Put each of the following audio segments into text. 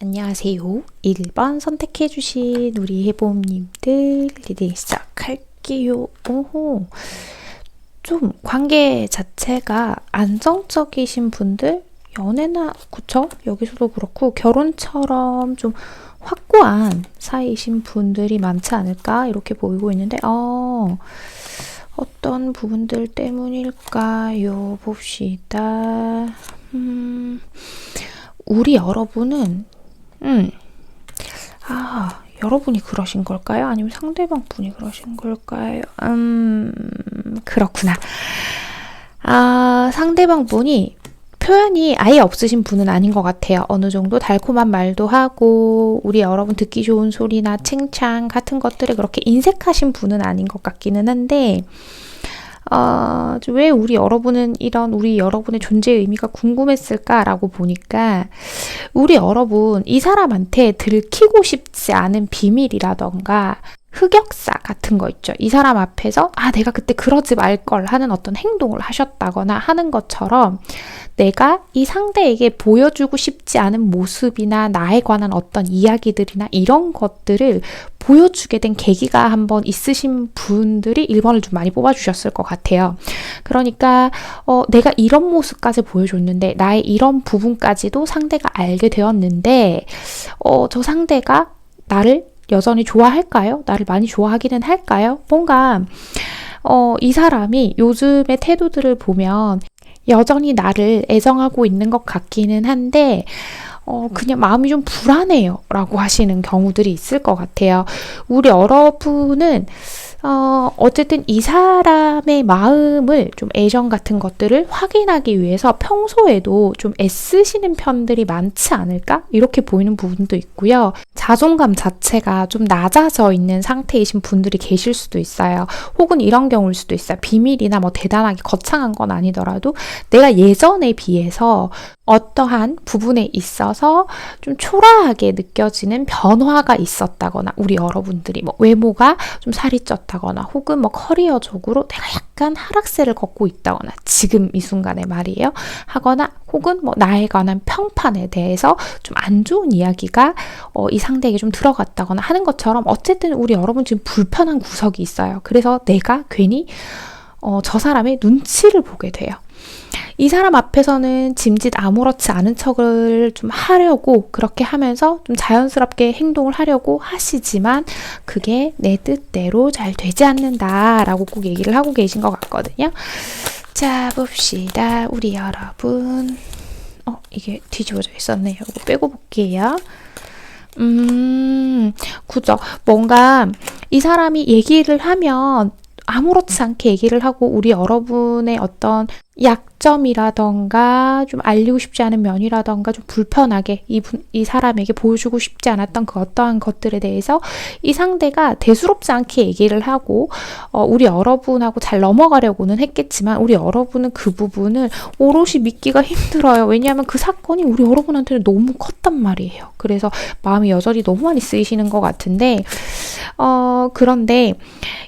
안녕하세요. 1번 선택해주신 우리 해봄님들 리딩 시작할게요. 오호. 좀 관계 자체가 안정적이신 분들, 연애나 그쵸? 여기서도 그렇고 결혼처럼 좀 확고한 사이이신 분들이 많지 않을까 이렇게 보이고 있는데 어떤 부분들 때문일까요? 봅시다. 우리 여러분은 여러분이 그러신 걸까요? 아니면 상대방 분이 그러신 걸까요? 그렇구나. 상대방 분이 표현이 아예 없으신 분은 아닌 것 같아요. 어느 정도 달콤한 말도 하고 우리 여러분 듣기 좋은 소리나 칭찬 같은 것들에 그렇게 인색하신 분은 아닌 것 같기는 한데 왜 우리 여러분은 이런 우리 여러분의 존재의 의미가 궁금했을까라고 보니까 우리 여러분 이 사람한테 들키고 싶지 않은 비밀이라던가 흑역사 같은 거 있죠. 이 사람 앞에서 내가 그때 그러지 말걸 하는 어떤 행동을 하셨다거나 하는 것처럼 내가 이 상대에게 보여주고 싶지 않은 모습이나 나에 관한 어떤 이야기들이나 이런 것들을 보여주게 된 계기가 한번 있으신 분들이 1번을 좀 많이 뽑아주셨을 것 같아요. 그러니까 내가 이런 모습까지 보여줬는데 나의 이런 부분까지도 상대가 알게 되었는데 저 상대가 나를 여전히 좋아할까요? 나를 많이 좋아하기는 할까요? 뭔가 이 사람이 요즘의 태도들을 보면 여전히 나를 애정하고 있는 것 같기는 한데 그냥 마음이 좀 불안해요 라고 하시는 경우들이 있을 것 같아요. 우리 여러분은 어쨌든 이 사람의 마음을 좀 애정 같은 것들을 확인하기 위해서 평소에도 좀 애쓰시는 편들이 많지 않을까? 이렇게 보이는 부분도 있고요. 자존감 자체가 좀 낮아져 있는 상태이신 분들이 계실 수도 있어요. 혹은 이런 경우일 수도 있어요. 비밀이나 뭐 대단하게 거창한 건 아니더라도 내가 예전에 비해서 어떠한 부분에 있어서 좀 초라하게 느껴지는 변화가 있었다거나 우리 여러분들이 뭐 외모가 좀 살이 쪘다거나 혹은 뭐 커리어적으로 내가 약간 하락세를 걷고 있다거나 지금 이 순간에 말이에요. 하거나 혹은 뭐 나에 관한 평판에 대해서 좀 안 좋은 이야기가 이 상대에게 좀 들어갔다거나 하는 것처럼 어쨌든 우리 여러분 지금 불편한 구석이 있어요. 그래서 내가 괜히 저 사람의 눈치를 보게 돼요. 이 사람 앞에서는 짐짓 아무렇지 않은 척을 좀 하려고 그렇게 하면서 좀 자연스럽게 행동을 하려고 하시지만 그게 내 뜻대로 잘 되지 않는다라고 꼭 얘기를 하고 계신 것 같거든요. 자, 봅시다. 우리 여러분. 이게 뒤집어져 있었네요. 이거 빼고 볼게요. 그죠. 뭔가 이 사람이 얘기를 하면 아무렇지 않게 얘기를 하고 우리 여러분의 어떤 약점이라던가 좀 알리고 싶지 않은 면이라던가 좀 불편하게 이 사람에게 보여주고 싶지 않았던 그 어떠한 것들에 대해서 이 상대가 대수롭지 않게 얘기를 하고 우리 여러분하고 잘 넘어가려고는 했겠지만 우리 여러분은 그 부분을 오롯이 믿기가 힘들어요. 왜냐하면 그 사건이 우리 여러분한테는 너무 컸단 말이에요. 그래서 마음이 여전히 너무 많이 쓰이시는 것 같은데 그런데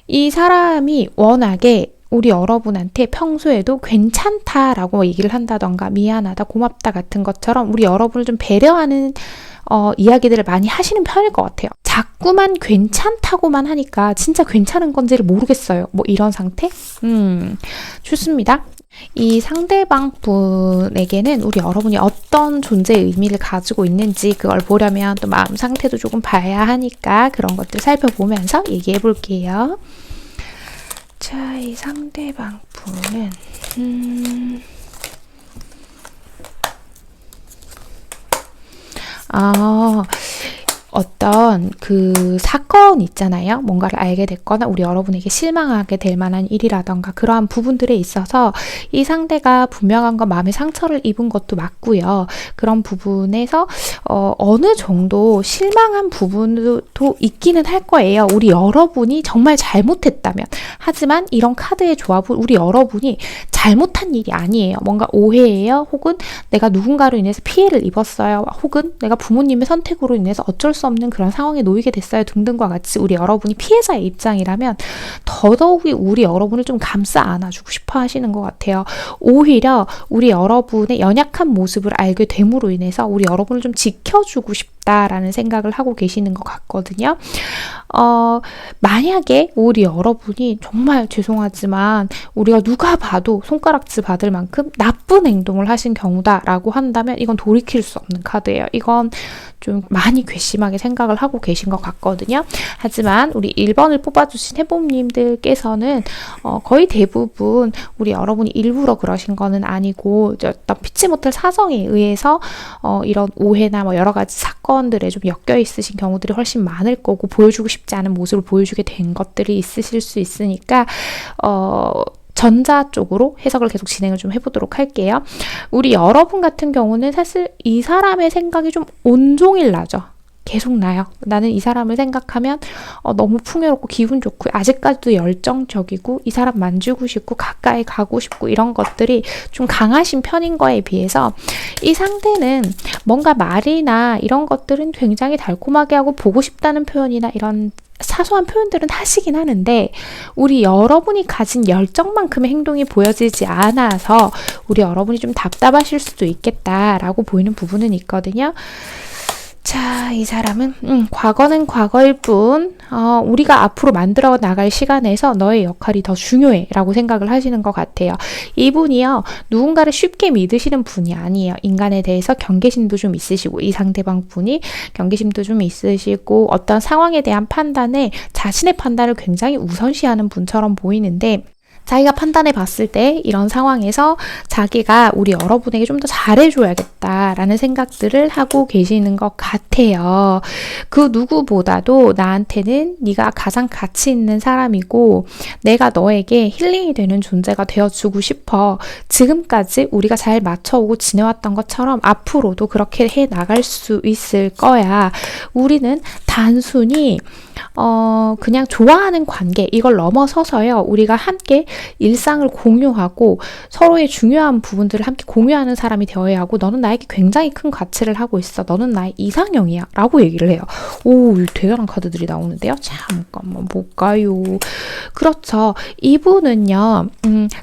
이 사람이 워낙에 우리 여러분한테 평소에도 괜찮다라고 얘기를 한다던가 미안하다, 고맙다 같은 것처럼 우리 여러분을 좀 배려하는 이야기들을 많이 하시는 편일 것 같아요. 자꾸만 괜찮다고만 하니까 진짜 괜찮은 건지를 모르겠어요. 뭐 이런 상태? 좋습니다. 이 상대방 분에게는 우리 여러분이 어떤 존재의 의미를 가지고 있는지 그걸 보려면 또 마음 상태도 조금 봐야 하니까 그런 것들 살펴보면서 얘기해 볼게요. 자, 이 상대방 분은 어떤 그 사건 있잖아요. 뭔가를 알게 됐거나 우리 여러분에게 실망하게 될 만한 일이라던가 그러한 부분들에 있어서 이 상대가 분명한 건 마음의 상처를 입은 것도 맞고요. 그런 부분에서 어느 정도 실망한 부분도 있기는 할 거예요. 우리 여러분이 정말 잘못했다면. 하지만 이런 카드의 조합은 우리 여러분이 잘못한 일이 아니에요. 뭔가 오해예요. 혹은 내가 누군가로 인해서 피해를 입었어요. 혹은 내가 부모님의 선택으로 인해서 어쩔 수 없는 그런 상황에 놓이게 됐어요. 등등과 같이 우리 여러분이 피해자의 입장이라면 더더욱이 우리 여러분을 좀 감싸 안아주고 싶어 하시는 것 같아요. 오히려 우리 여러분의 연약한 모습을 알게 됨으로 인해서 우리 여러분을 좀 지켜주고 싶다라는 생각을 하고 계시는 것 같거든요. 만약에 우리 여러분이 정말 죄송하지만 우리가 누가 봐도 손가락질 받을 만큼 나쁜 행동을 하신 경우다라고 한다면 이건 돌이킬 수 없는 카드예요. 이건 좀 많이 괘씸하게 생각을 하고 계신 것 같거든요. 하지만 우리 1번을 뽑아주신 해봄님들께서는 거의 대부분 우리 여러분이 일부러 그러신 거는 아니고 어떤 피치 못할 사정에 의해서 이런 오해나 뭐 여러 가지 사건들에 좀 엮여 있으신 경우들이 훨씬 많을 거고 보여주고 싶지 않은 모습을 보여주게 된 것들이 있으실 수 있으니까 전자 쪽으로 해석을 계속 진행을 좀 해보도록 할게요. 우리 여러분 같은 경우는 사실 이 사람의 생각이 좀 온종일 나죠. 계속 나요. 나는 이 사람을 생각하면 너무 풍요롭고 기분 좋고 아직까지도 열정적이고 이 사람 만지고 싶고 가까이 가고 싶고 이런 것들이 좀 강하신 편인 거에 비해서 이 상대는 뭔가 말이나 이런 것들은 굉장히 달콤하게 하고 보고 싶다는 표현이나 이런 사소한 표현들은 하시긴 하는데 우리 여러분이 가진 열정만큼의 행동이 보여지지 않아서 우리 여러분이 좀 답답하실 수도 있겠다라고 보이는 부분은 있거든요. 자, 이 사람은 과거는 과거일 뿐 우리가 앞으로 만들어 나갈 시간에서 너의 역할이 더 중요해 라고 생각을 하시는 것 같아요. 이분이요, 누군가를 쉽게 믿으시는 분이 아니에요. 인간에 대해서 경계심도 좀 있으시고 이 상대방 분이 경계심도 좀 있으시고 어떤 상황에 대한 판단에 자신의 판단을 굉장히 우선시하는 분처럼 보이는데 자기가 판단해 봤을 때 이런 상황에서 자기가 우리 여러분에게 좀 더 잘해줘야겠다라는 생각들을 하고 계시는 것 같아요. 그 누구보다도 나한테는 네가 가장 가치 있는 사람이고 내가 너에게 힐링이 되는 존재가 되어주고 싶어. 지금까지 우리가 잘 맞춰오고 지내왔던 것처럼 앞으로도 그렇게 해 나갈 수 있을 거야. 우리는 단순히 그냥 좋아하는 관계 이걸 넘어서서요. 우리가 함께 일상을 공유하고 서로의 중요한 부분들을 함께 공유하는 사람이 되어야 하고 너는 나에게 굉장히 큰 가치를 하고 있어. 너는 나의 이상형이야. 라고 얘기를 해요. 오, 대단한 카드들이 나오는데요. 잠깐만 볼까요? 그렇죠. 이분은요.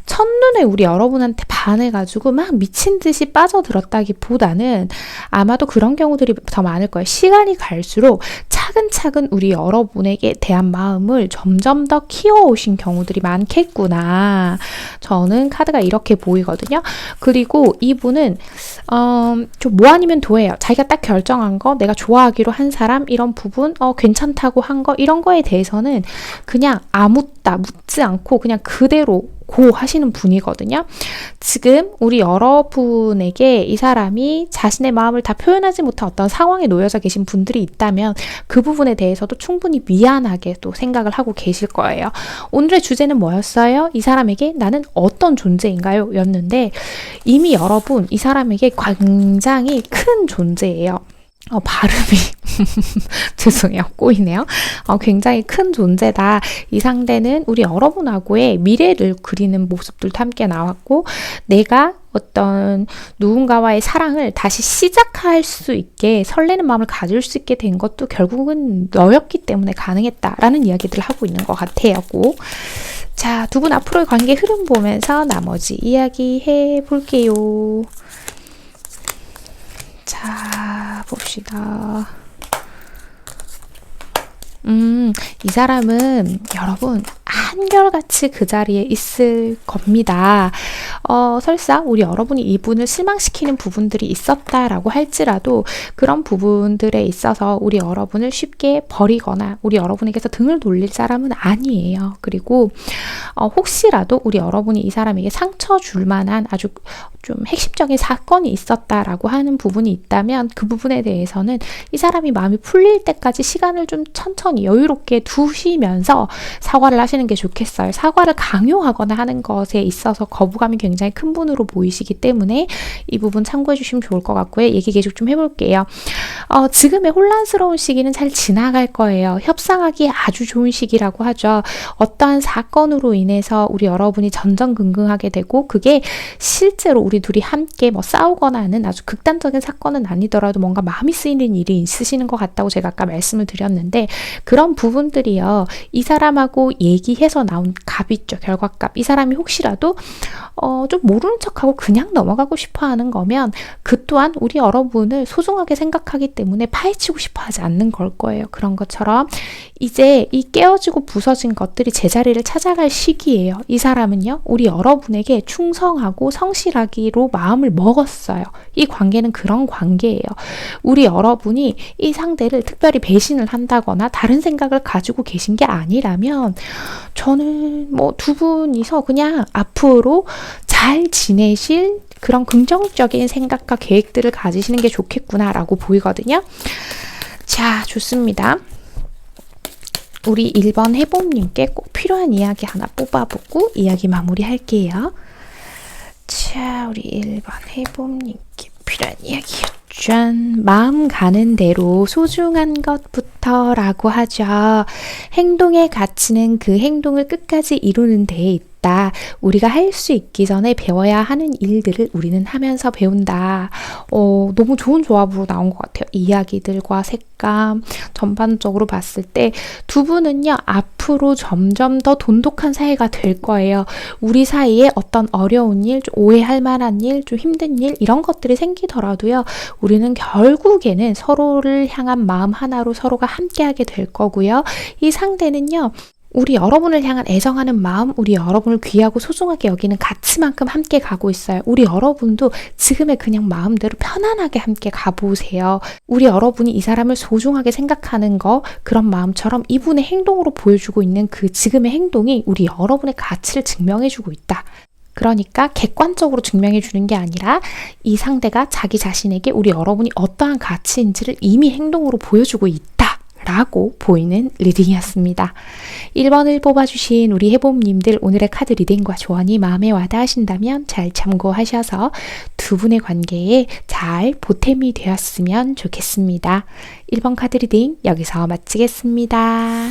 첫눈에 우리 여러분한테 반해가지고 막 미친 듯이 빠져들었다기보다는 아마도 그런 경우들이 더 많을 거예요. 시간이 갈수록 차근차근 우리 여러분에게 대한 마음을 점점 더 키워오신 경우들이 많겠구나. 저는 카드가 이렇게 보이거든요. 그리고 이분은 좀 뭐 아니면 도예요. 자기가 딱 결정한 거, 내가 좋아하기로 한 사람 이런 부분, 괜찮다고 한 거 이런 거에 대해서는 그냥 아무따 묻지 않고 그냥 그대로 고 하시는 분이거든요. 지금 우리 여러분에게 이 사람이 자신의 마음을 다 표현하지 못한 어떤 상황에 놓여져 계신 분들이 있다면 그 부분에 대해서도 충분히 미안하게 또 생각을 하고 계실 거예요. 오늘의 주제는 뭐였어요? 이 사람에게 나는 어떤 존재인가요? 였는데 이미 여러분 이 사람에게 굉장히 큰 존재예요. 발음이 죄송해요. 꼬이네요. 굉장히 큰 존재다. 이 상대는 우리 여러분하고의 미래를 그리는 모습들도 함께 나왔고 내가 어떤 누군가와의 사랑을 다시 시작할 수 있게 설레는 마음을 가질 수 있게 된 것도 결국은 너였기 때문에 가능했다라는 이야기들을 하고 있는 것 같아요. 자, 두 분 앞으로의 관계 흐름 보면서 나머지 이야기해 볼게요. 자, 봅시다. 이 사람은 여러분 한결같이 그 자리에 있을 겁니다. 설사 우리 여러분이 이분을 실망시키는 부분들이 있었다라고 할지라도 그런 부분들에 있어서 우리 여러분을 쉽게 버리거나 우리 여러분에게서 등을 돌릴 사람은 아니에요. 그리고 혹시라도 우리 여러분이 이 사람에게 상처 줄 만한 아주 좀 핵심적인 사건이 있었다라고 하는 부분이 있다면 그 부분에 대해서는 이 사람이 마음이 풀릴 때까지 시간을 좀 천천히 여유롭게 두시면서 사과를 하시는 게 좋겠어요. 사과를 강요하거나 하는 것에 있어서 거부감이 굉장히 큰 분으로 보이시기 때문에 이 부분 참고해 주시면 좋을 것 같고요. 얘기 계속 좀 해볼게요. 지금의 혼란스러운 시기는 잘 지나갈 거예요. 협상하기에 아주 좋은 시기라고 하죠. 어떠한 사건으로 인해서 우리 여러분이 전전긍긍하게 되고 그게 실제로 우리 둘이 함께 싸우거나 하는 아주 극단적인 사건은 아니더라도 뭔가 마음이 쓰이는 일이 있으시는 것 같다고 제가 아까 말씀을 드렸는데 그런 부분들이요. 이 사람하고 얘기해서 나온 값이죠. 결과값. 이 사람이 혹시라도 좀 모르는 척하고 그냥 넘어가고 싶어하는 거면 그 또한 우리 여러분을 소중하게 생각하기 때문에 파헤치고 싶어하지 않는 걸 거예요. 그런 것처럼 이제 이 깨어지고 부서진 것들이 제자리를 찾아갈 시기예요. 이 사람은요. 우리 여러분에게 충성하고 성실하기로 마음을 먹었어요. 이 관계는 그런 관계예요. 우리 여러분이 이 상대를 특별히 배신을 한다거나 다른 생각을 가지고 계신 게 아니라면 저는 두 분이서 그냥 앞으로 잘 지내실 그런 긍정적인 생각과 계획들을 가지시는 게 좋겠구나라고 보이거든요. 자, 좋습니다. 우리 1번 해봄님께 꼭 필요한 이야기 하나 뽑아보고 이야기 마무리할게요. 자, 우리 1번 해봄님께 필요한 이야기요. 짠! 마음 가는 대로 소중한 것부터 라고 하죠. 행동의 가치는 그 행동을 끝까지 이루는 데에 있다. 우리가 할 수 있기 전에 배워야 하는 일들을 우리는 하면서 배운다. 너무 좋은 조합으로 나온 것 같아요. 이야기들과 색감 전반적으로 봤을 때 두 분은요. 앞으로 점점 더 돈독한 사이가 될 거예요. 우리 사이에 어떤 어려운 일, 좀 오해할 만한 일, 좀 힘든 일 이런 것들이 생기더라도요. 우리는 결국에는 서로를 향한 마음 하나로 서로가 함께하게 될 거고요. 이 상대는요. 우리 여러분을 향한 애정하는 마음, 우리 여러분을 귀하고 소중하게 여기는 가치만큼 함께 가고 있어요. 우리 여러분도 지금의 그냥 마음대로 편안하게 함께 가보세요. 우리 여러분이 이 사람을 소중하게 생각하는 거, 그런 마음처럼 이분의 행동으로 보여주고 있는 그 지금의 행동이 우리 여러분의 가치를 증명해주고 있다. 그러니까 객관적으로 증명해 주는 게 아니라 이 상대가 자기 자신에게 우리 여러분이 어떠한 가치인지를 이미 행동으로 보여주고 있다. 라고 보이는 리딩이었습니다. 1번을 뽑아주신 우리 해봄님들 오늘의 카드 리딩과 조언이 마음에 와닿으신다면 잘 참고하셔서 두 분의 관계에 잘 보탬이 되었으면 좋겠습니다. 1번 카드 리딩 여기서 마치겠습니다.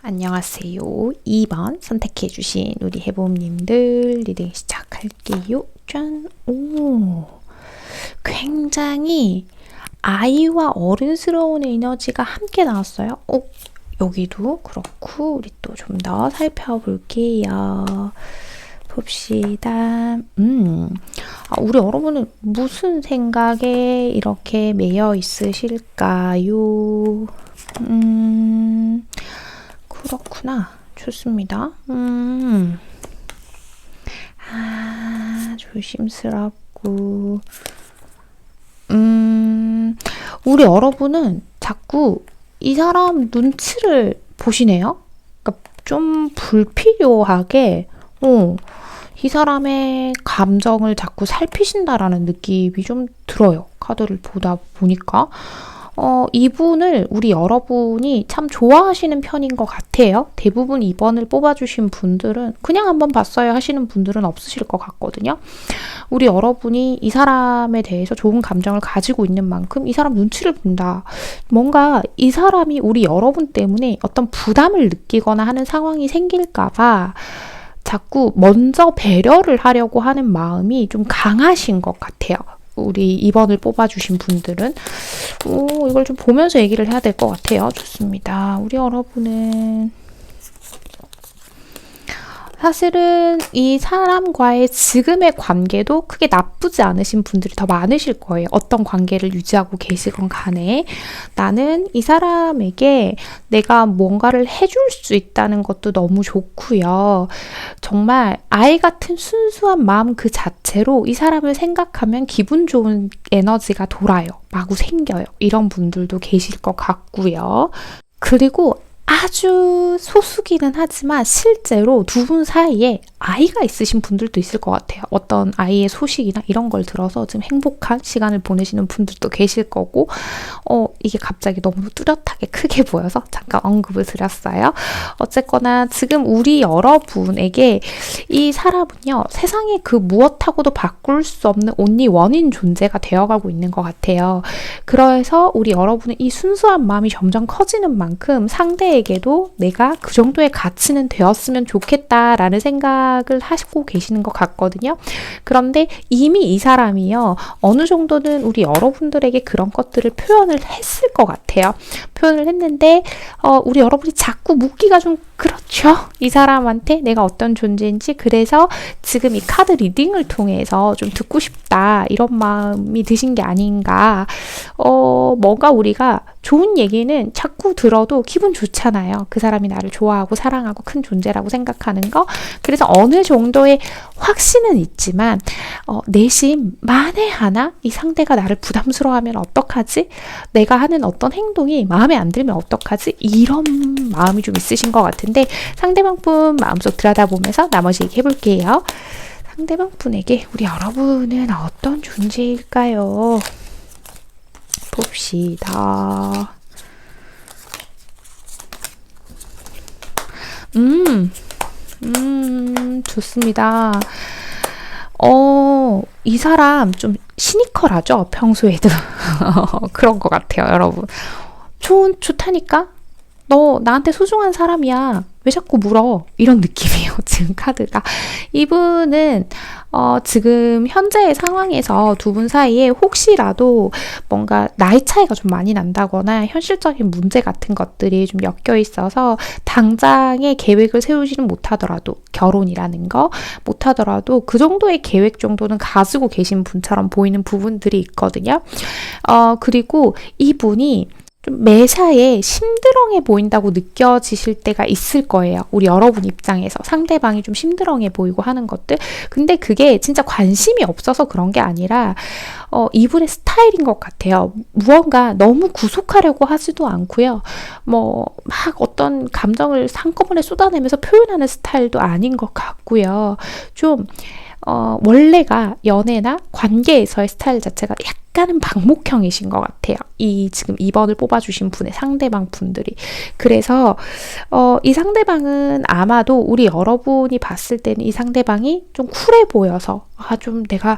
안녕하세요. 2번 선택해주신 우리 해봄님들 리딩 시작할게요. 짠! 오, 굉장히 아이와 어른스러운 에너지가 함께 나왔어요. 여기도 그렇고 우리 또 좀 더 살펴볼게요. 봅시다. 우리 여러분은 무슨 생각에 이렇게 매여 있으실까요? 그렇구나. 좋습니다. 조심스럽고 우리 여러분은 자꾸 이 사람 눈치를 보시네요. 그러니까 좀 불필요하게 이 사람의 감정을 자꾸 살피신다라는 느낌이 좀 들어요. 카드를 보다 보니까. 이분을 우리 여러분이 참 좋아하시는 편인 것 같아요. 대부분 2번을 뽑아주신 분들은 그냥 한번 봤어요 하시는 분들은 없으실 것 같거든요. 우리 여러분이 이 사람에 대해서 좋은 감정을 가지고 있는 만큼 이 사람 눈치를 본다. 뭔가 이 사람이 우리 여러분 때문에 어떤 부담을 느끼거나 하는 상황이 생길까봐 자꾸 먼저 배려를 하려고 하는 마음이 좀 강하신 것 같아요. 우리 2번을 뽑아주신 분들은 이걸 좀 보면서 얘기를 해야 될 것 같아요. 좋습니다. 우리 여러분은 사실은 이 사람과의 지금의 관계도 크게 나쁘지 않으신 분들이 더 많으실 거예요. 어떤 관계를 유지하고 계시건 간에 나는 이 사람에게 내가 뭔가를 해줄 수 있다는 것도 너무 좋고요. 정말 아이 같은 순수한 마음 그 자체로 이 사람을 생각하면 기분 좋은 에너지가 돌아요. 마구 생겨요. 이런 분들도 계실 것 같고요. 그리고 아주 소수기는 하지만 실제로 두 분 사이에 아이가 있으신 분들도 있을 것 같아요. 어떤 아이의 소식이나 이런 걸 들어서 좀 행복한 시간을 보내시는 분들도 계실 거고 이게 갑자기 너무 뚜렷하게 크게 보여서 잠깐 언급을 드렸어요. 어쨌거나 지금 우리 여러분에게 이 사람은요. 세상에 그 무엇하고도 바꿀 수 없는 온리 원인 존재가 되어가고 있는 것 같아요. 그래서 우리 여러분은 이 순수한 마음이 점점 커지는 만큼 상대에게도 내가 그 정도의 가치는 되었으면 좋겠다라는 생각을 하시고 계시는 것 같거든요. 그런데 이미 이 사람이요. 어느 정도는 우리 여러분들에게 그런 것들을 표현을 했을 것 같아요. 표현을 했는데 우리 여러분이 자꾸 묻기가 좀 그렇죠. 이 사람한테 내가 어떤 존재인지 그래서 지금 이 카드 리딩을 통해서 좀 듣고 싶다 이런 마음이 드신 게 아닌가. 뭔가 우리가 좋은 얘기는 자꾸 들어도 기분 좋잖아요. 그 사람이 나를 좋아하고 사랑하고 큰 존재라고 생각하는 거. 그래서 어느 정도의 확신은 있지만 내심 만에 하나 이 상대가 나를 부담스러워하면 어떡하지? 내가 하는 어떤 행동이 마음에 안 들면 어떡하지? 이런 마음이 좀 있으신 것 같은데 상대방 분 마음속 들여다보면서 나머지 얘기해볼게요. 상대방 분에게 우리 여러분은 어떤 존재일까요? 봅시다. 좋습니다. 이 사람 좀 시니컬하죠? 평소에도. 그런 것 같아요, 여러분. 좋다니까? 너 나한테 소중한 사람이야. 왜 자꾸 물어? 이런 느낌이에요. 지금 카드가. 이분은 지금 현재의 상황에서 두 분 사이에 혹시라도 뭔가 나이 차이가 좀 많이 난다거나 현실적인 문제 같은 것들이 좀 엮여 있어서 당장의 계획을 세우지는 못하더라도 결혼이라는 거 못하더라도 그 정도의 계획 정도는 가지고 계신 분처럼 보이는 부분들이 있거든요. 그리고 이분이 좀 매사에 심드렁해 보인다고 느껴지실 때가 있을 거예요. 우리 여러분 입장에서 상대방이 좀 심드렁해 보이고 하는 것들. 근데 그게 진짜 관심이 없어서 그런 게 아니라 이분의 스타일인 것 같아요. 무언가 너무 구속하려고 하지도 않고요. 막 어떤 감정을 한꺼번에 쏟아내면서 표현하는 스타일도 아닌 것 같고요. 좀 원래가 연애나 관계에서의 스타일 자체가 약간은 방목형이신 것 같아요. 이 지금 2번을 뽑아주신 분의 상대방 분들이. 그래서 이 상대방은 아마도 우리 여러분이 봤을 때는 이 상대방이 좀 쿨해 보여서 좀 내가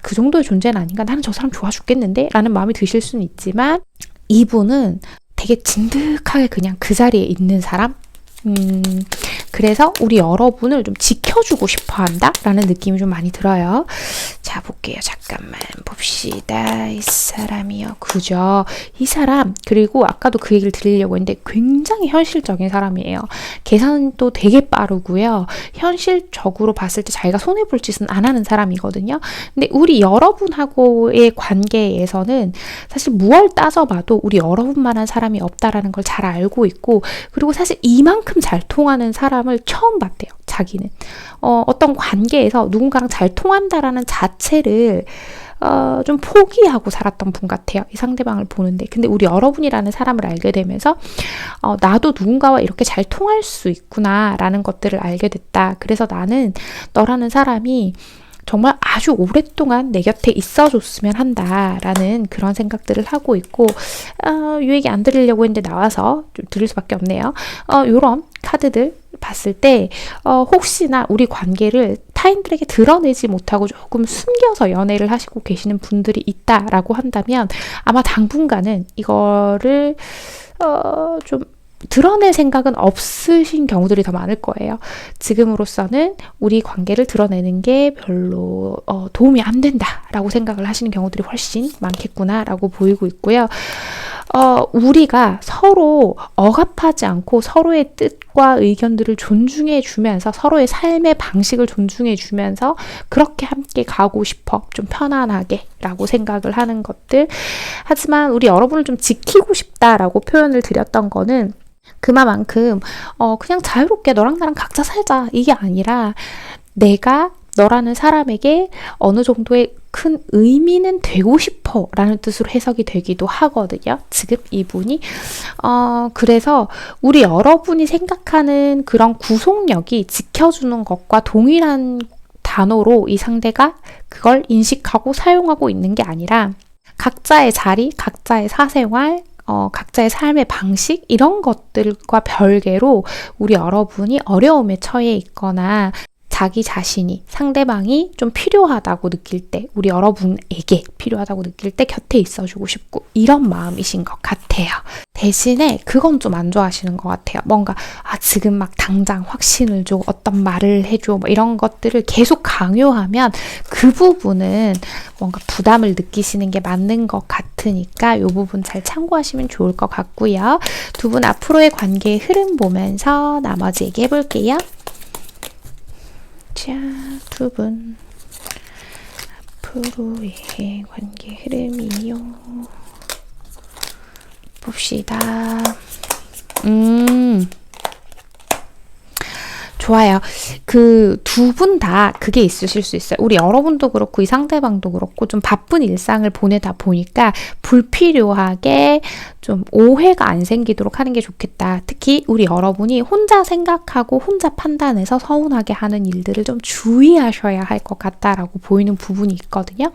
그 정도의 존재는 아닌가? 나는 저 사람 좋아 죽겠는데? 라는 마음이 드실 수는 있지만 이분은 되게 진득하게 그냥 그 자리에 있는 사람? 그래서 우리 여러분을 좀 지켜주고 싶어 한다? 라는 느낌이 좀 많이 들어요. 자, 볼게요. 잠깐만 봅시다. 이 사람이요. 그죠? 이 사람, 그리고 아까도 그 얘기를 드리려고 했는데 굉장히 현실적인 사람이에요. 계산도 되게 빠르고요. 현실적으로 봤을 때 자기가 손해볼 짓은 안 하는 사람이거든요. 근데 우리 여러분하고의 관계에서는 사실 무얼 따져봐도 우리 여러분만한 사람이 없다라는 걸 잘 알고 있고, 그리고 사실 이만큼 잘 통하는 사람을 처음 봤대요. 자기는 어떤 관계에서 누군가랑 잘 통한다라는 자체를 좀 포기하고 살았던 분 같아요. 이 상대방을 보는데. 근데 우리 여러분이라는 사람을 알게 되면서 나도 누군가와 이렇게 잘 통할 수 있구나라는 것들을 알게 됐다. 그래서 나는 너라는 사람이 정말 아주 오랫동안 내 곁에 있어줬으면 한다라는 그런 생각들을 하고 있고, 이 얘기 안 드리려고 했는데 나와서 좀 드릴 수밖에 없네요. 요런 카드들 봤을 때 혹시나 우리 관계를 타인들에게 드러내지 못하고 조금 숨겨서 연애를 하시고 계시는 분들이 있다라고 한다면 아마 당분간은 이거를 좀 드러낼 생각은 없으신 경우들이 더 많을 거예요. 지금으로서는 우리 관계를 드러내는 게 별로 도움이 안 된다라고 생각을 하시는 경우들이 훨씬 많겠구나라고 보이고 있고요. 우리가 서로 억압하지 않고 서로의 뜻과 의견들을 존중해 주면서 서로의 삶의 방식을 존중해 주면서 그렇게 함께 가고 싶어. 좀 편안하게 라고 생각을 하는 것들. 하지만 우리 여러분을 좀 지키고 싶다라고 표현을 드렸던 거는 그만큼 그냥 자유롭게 너랑 나랑 각자 살자 이게 아니라 내가 너라는 사람에게 어느 정도의 큰 의미는 되고 싶어 라는 뜻으로 해석이 되기도 하거든요. 지금 이분이 그래서 우리 여러분이 생각하는 그런 구속력이 지켜주는 것과 동일한 단어로 이 상대가 그걸 인식하고 사용하고 있는 게 아니라 각자의 자리, 각자의 사생활, 각자의 삶의 방식 이런 것들과 별개로 우리 여러분이 어려움에 처해 있거나 자기 자신이 상대방이 좀 필요하다고 느낄 때 우리 여러분에게 필요하다고 느낄 때 곁에 있어주고 싶고 이런 마음이신 것 같아요. 대신에 그건 좀 안 좋아하시는 것 같아요. 뭔가 지금 막 당장 확신을 줘 어떤 말을 해줘 뭐 이런 것들을 계속 강요하면 그 부분은 뭔가 부담을 느끼시는 게 맞는 것 같으니까 이 부분 잘 참고하시면 좋을 것 같고요. 두 분 앞으로의 관계의 흐름 보면서 나머지 얘기해 볼게요. 자, 두 분 앞으로의 관계 흐름이요. 봅시다. 좋아요. 그 두 분 다 그게 있으실 수 있어요. 우리 여러분도 그렇고 이 상대방도 그렇고 좀 바쁜 일상을 보내다 보니까 불필요하게 좀 오해가 안 생기도록 하는 게 좋겠다. 특히 우리 여러분이 혼자 생각하고 혼자 판단해서 서운하게 하는 일들을 좀 주의하셔야 할 것 같다라고 보이는 부분이 있거든요.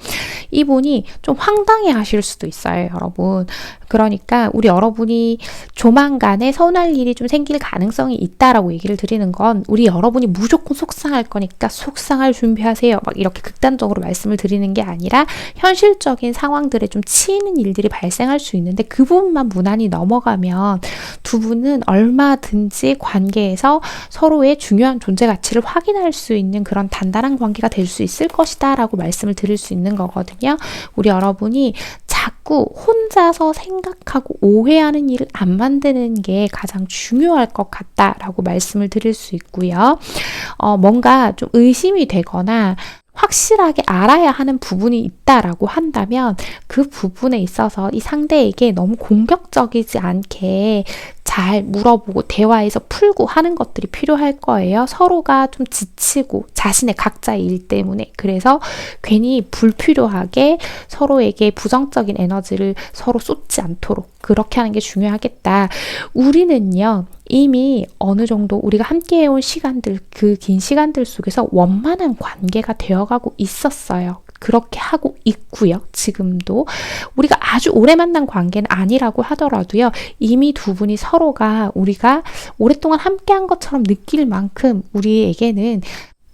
이분이 좀 황당해 하실 수도 있어요, 여러분. 그러니까 우리 여러분이 조만간에 서운할 일이 좀 생길 가능성이 있다라고 얘기를 드리는 건 우리 여러분이 무조건 속상할 거니까 속상할 준비하세요. 막 이렇게 극단적으로 말씀을 드리는 게 아니라 현실적인 상황들에 좀 치이는 일들이 발생할 수 있는데 그 부분만 무난히 넘어가면 두 분은 얼마든지 관계에서 서로의 중요한 존재 가치를 확인할 수 있는 그런 단단한 관계가 될 수 있을 것이다 라고 말씀을 드릴 수 있는 거거든요. 우리 여러분이 자꾸 혼자서 생각하고 오해하는 일을 안 만드는 게 가장 중요할 것 같다라고 말씀을 드릴 수 있고요. 뭔가 좀 의심이 되거나 확실하게 알아야 하는 부분이 있다라고 한다면 그 부분에 있어서 이 상대에게 너무 공격적이지 않게 잘 물어보고 대화해서 풀고 하는 것들이 필요할 거예요. 서로가 좀 지치고 자신의 각자의 일 때문에 그래서 괜히 불필요하게 서로에게 부정적인 에너지를 서로 쏟지 않도록 그렇게 하는 게 중요하겠다. 우리는요. 이미 어느 정도 우리가 함께 해온 시간들, 그 긴 시간들 속에서 원만한 관계가 되어가고 있었어요. 그렇게 하고 있고요. 지금도 우리가 아주 오래 만난 관계는 아니라고 하더라도요. 이미 두 분이 서로가 우리가 오랫동안 함께한 것처럼 느낄 만큼 우리에게는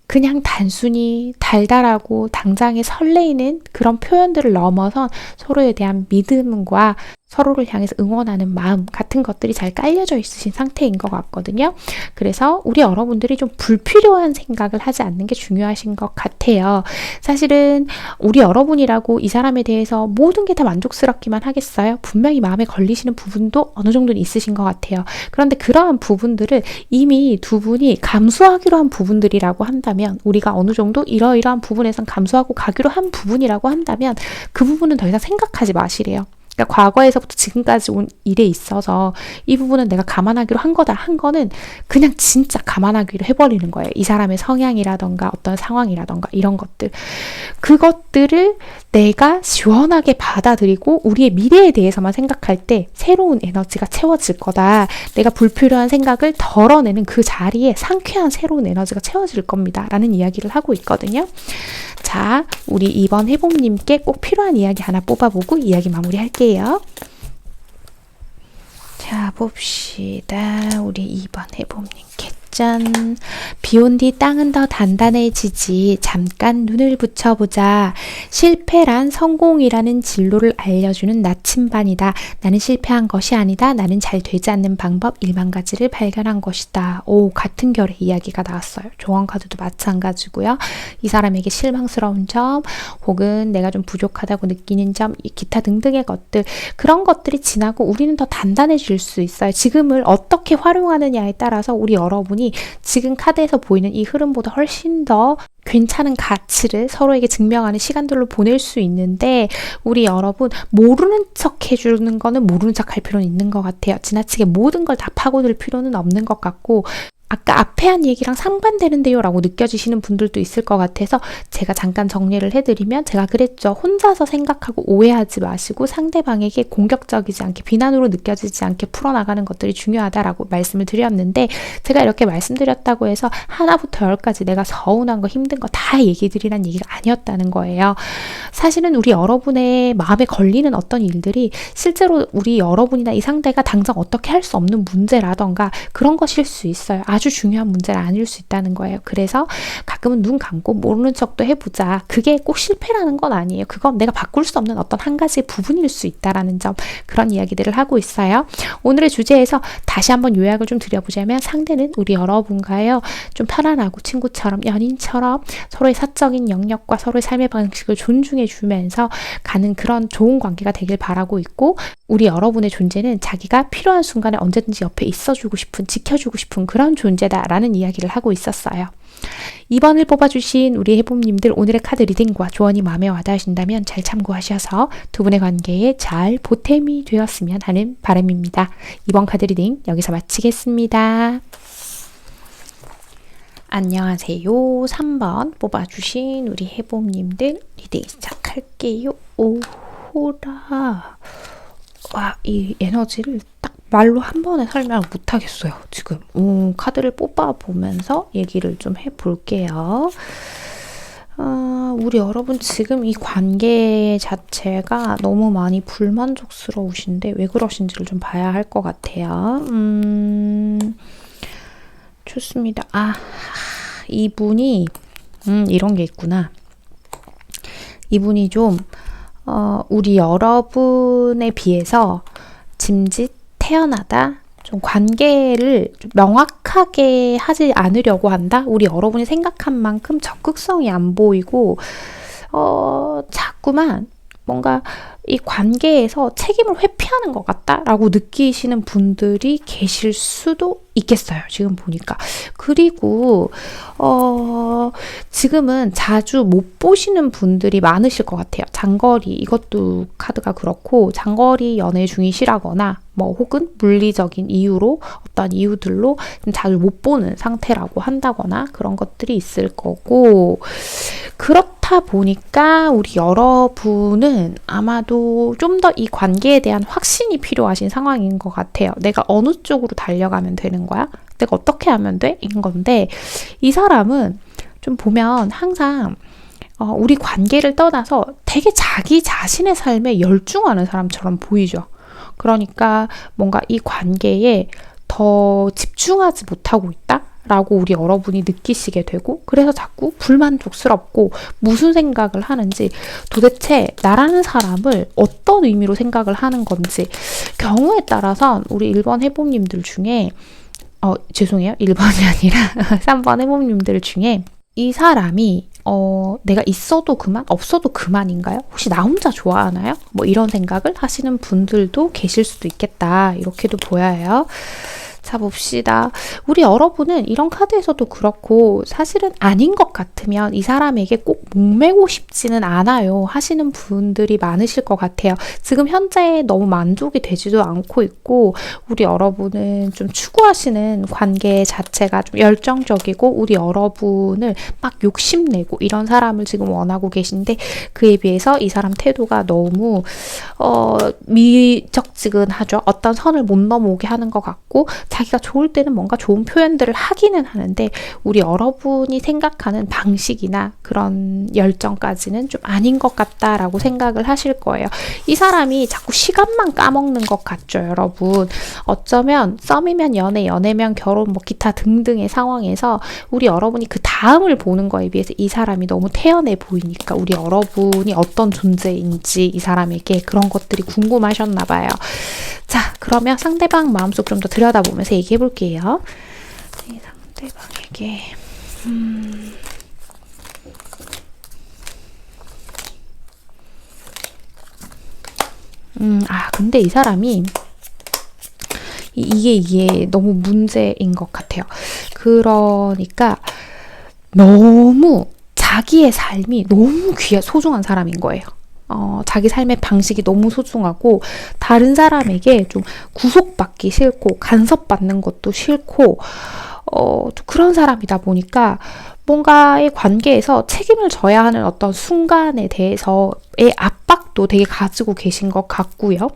그냥 단순히 달달하고 당장에 설레이는 그런 표현들을 넘어선 서로에 대한 믿음과 서로를 향해서 응원하는 마음 같은 것들이 잘 깔려져 있으신 상태인 것 같거든요. 그래서 우리 여러분들이 좀 불필요한 생각을 하지 않는 게 중요하신 것 같아요. 사실은 우리 여러분이라고 이 사람에 대해서 모든 게 다 만족스럽기만 하겠어요? 분명히 마음에 걸리시는 부분도 어느 정도는 있으신 것 같아요. 그런데 그러한 부분들을 이미 두 분이 감수하기로 한 부분들이라고 한다면 우리가 어느 정도 이러이러한 부분에선 감수하고 가기로 한 부분이라고 한다면 그 부분은 더 이상 생각하지 마시래요. 그러니까 과거에서부터 지금까지 온 일에 있어서 이 부분은 내가 감안하기로 한 거다. 한 거는 그냥 진짜 감안하기로 해버리는 거예요. 이 사람의 성향이라던가 어떤 상황이라던가 이런 것들. 그것들을 내가 시원하게 받아들이고 우리의 미래에 대해서만 생각할 때 새로운 에너지가 채워질 거다. 내가 불필요한 생각을 덜어내는 그 자리에 상쾌한 새로운 에너지가 채워질 겁니다. 라는 이야기를 하고 있거든요. 자, 우리 이번 해봄님께 꼭 필요한 이야기 하나 뽑아보고 이야기 마무리할게요. 자, 봅시다. 우리 이번 해봄님께 짠. 비온 뒤 땅은 더 단단해지지. 잠깐 눈을 붙여보자. 실패란 성공이라는 진로를 알려주는 나침반이다. 나는 실패한 것이 아니다. 나는 잘 되지 않는 방법 1만 가지를 발견한 것이다. 오, 같은 결의 이야기가 나왔어요. 조언 카드도 마찬가지고요. 이 사람에게 실망스러운 점 혹은 내가 좀 부족하다고 느끼는 점 기타 등등의 것들 그런 것들이 지나고 우리는 더 단단해질 수 있어요. 지금을 어떻게 활용하느냐에 따라서 우리 여러분이 지금 카드에서 보이는 이 흐름보다 훨씬 더 괜찮은 가치를 서로에게 증명하는 시간들로 보낼 수 있는데 우리 여러분 모르는 척 해주는 거는 모르는 척 할 필요는 있는 것 같아요. 지나치게 모든 걸 다 파고들 필요는 없는 것 같고 아까 앞에 한 얘기랑 상반되는데요 라고 느껴지시는 분들도 있을 것 같아서 제가 잠깐 정리를 해드리면 제가 그랬죠. 혼자서 생각하고 오해하지 마시고 상대방에게 공격적이지 않게 비난으로 느껴지지 않게 풀어나가는 것들이 중요하다라고 말씀을 드렸는데 제가 이렇게 말씀드렸다고 해서 하나부터 열까지 내가 서운한 거 힘든 거 다 얘기 드리란 얘기가 아니었다는 거예요. 사실은 우리 여러분의 마음에 걸리는 어떤 일들이 실제로 우리 여러분이나 이 상대가 당장 어떻게 할 수 없는 문제라던가 그런 것일 수 있어요. 아주 중요한 문제는 아닐 수 있다는 거예요. 그래서 가끔은 눈 감고 모르는 척도 해보자. 그게 꼭 실패라는 건 아니에요. 그건 내가 바꿀 수 없는 어떤 한 가지의 부분일 수 있다라는 점 그런 이야기들을 하고 있어요. 오늘의 주제에서 다시 한번 요약을 좀 드려보자면 상대는 우리 여러분과요. 좀 편안하고 친구처럼 연인처럼 서로의 사적인 영역과 서로의 삶의 방식을 존중해 주면서 가는 그런 좋은 관계가 되길 바라고 있고 우리 여러분의 존재는 자기가 필요한 순간에 언제든지 옆에 있어주고 싶은 지켜주고 싶은 그런 존재다라는 이야기를 하고 있었어요. 2번을 뽑아주신 우리 해봄님들 오늘의 카드 리딩과 조언이 마음에 와닿으신다면 잘 참고하셔서 두 분의 관계에 잘 보탬이 되었으면 하는 바람입니다. 2번 카드 리딩 여기서 마치겠습니다. 안녕하세요. 3번 뽑아주신 우리 해봄님들 리딩 시작할게요. 오호라. 와, 이 에너지를 딱 말로 한 번에 설명을 못하겠어요. 지금 카드를 뽑아보면서 얘기를 좀 해볼게요. 우리 여러분 지금 이 관계 자체가 너무 많이 불만족스러우신데 왜 그러신지를 좀 봐야 할 것 같아요. 좋습니다. 이분이 이런 게 있구나. 이분이 좀 우리 여러분에 비해서 짐짓 태어나다 좀 관계를 좀 명확하게 하지 않으려고 한다. 우리 여러분이 생각한 만큼 적극성이 안 보이고 자꾸만 뭔가 이 관계에서 책임을 회피하는 것 같다라고 느끼시는 분들이 계실 수도 있겠어요. 지금 보니까. 그리고 지금은 자주 못 보시는 분들이 많으실 것 같아요. 장거리 이것도 카드가 그렇고 장거리 연애 중이시라거나 뭐 혹은 물리적인 이유로 어떤 이유들로 자주 못 보는 상태라고 한다거나 그런 것들이 있을 거고 그렇다 보니까 우리 여러분은 아마도 좀 더 이 관계에 대한 확신이 필요하신 상황인 것 같아요. 내가 어느 쪽으로 달려가면 되는 거야? 내가 어떻게 하면 돼? 인 건데 이 사람은 좀 보면 항상 우리 관계를 떠나서 되게 자기 자신의 삶에 열중하는 사람처럼 보이죠. 그러니까 뭔가 이 관계에 더 집중하지 못하고 있다? 라고 우리 여러분이 느끼시게 되고 그래서 자꾸 불만족스럽고 무슨 생각을 하는지 도대체 나라는 사람을 어떤 의미로 생각을 하는 건지 경우에 따라선 우리 1번 해봄님들 중에 죄송해요. 1번이 아니라 3번 해봄님들 중에 이 사람이 내가 있어도 그만, 없어도 그만인가요? 혹시 나 혼자 좋아하나요? 뭐 이런 생각을 하시는 분들도 계실 수도 있겠다. 이렇게도 보여요. 자, 봅시다. 우리 여러분은 이런 카드에서도 그렇고 사실은 아닌 것 같으면 이 사람에게 꼭 목매고 싶지는 않아요 하시는 분들이 많으실 것 같아요. 지금 현재 너무 만족이 되지도 않고 있고 우리 여러분은 좀 추구하시는 관계 자체가 좀 열정적이고 우리 여러분을 막 욕심내고 이런 사람을 지금 원하고 계신데 그에 비해서 이 사람 태도가 너무 미적지근하죠. 어떤 선을 못 넘어오게 하는 것 같고 자기가 좋을 때는 뭔가 좋은 표현들을 하기는 하는데 우리 여러분이 생각하는 방식이나 그런 열정까지는 좀 아닌 것 같다라고 생각을 하실 거예요. 이 사람이 자꾸 시간만 까먹는 것 같죠, 여러분. 어쩌면 썸이면 연애, 연애면 결혼, 뭐 기타 등등의 상황에서 우리 여러분이 그 다음을 보는 거에 비해서 이 사람이 너무 태연해 보이니까 우리 여러분이 어떤 존재인지 이 사람에게 그런 것들이 궁금하셨나 봐요. 자, 그러면 상대방 마음속 좀 더 들여다보면서 얘기해 볼게요. 이 상대방에게 근데 이 사람이 이게 너무 문제인 것 같아요. 그러니까 너무 자기의 삶이 너무 소중한 사람인 거예요. 자기 삶의 방식이 너무 소중하고 다른 사람에게 좀 구속받기 싫고 간섭받는 것도 싫고 그런 사람이다 보니까 뭔가의 관계에서 책임을 져야 하는 어떤 순간에 대해서의 압박도 되게 가지고 계신 것 같고요.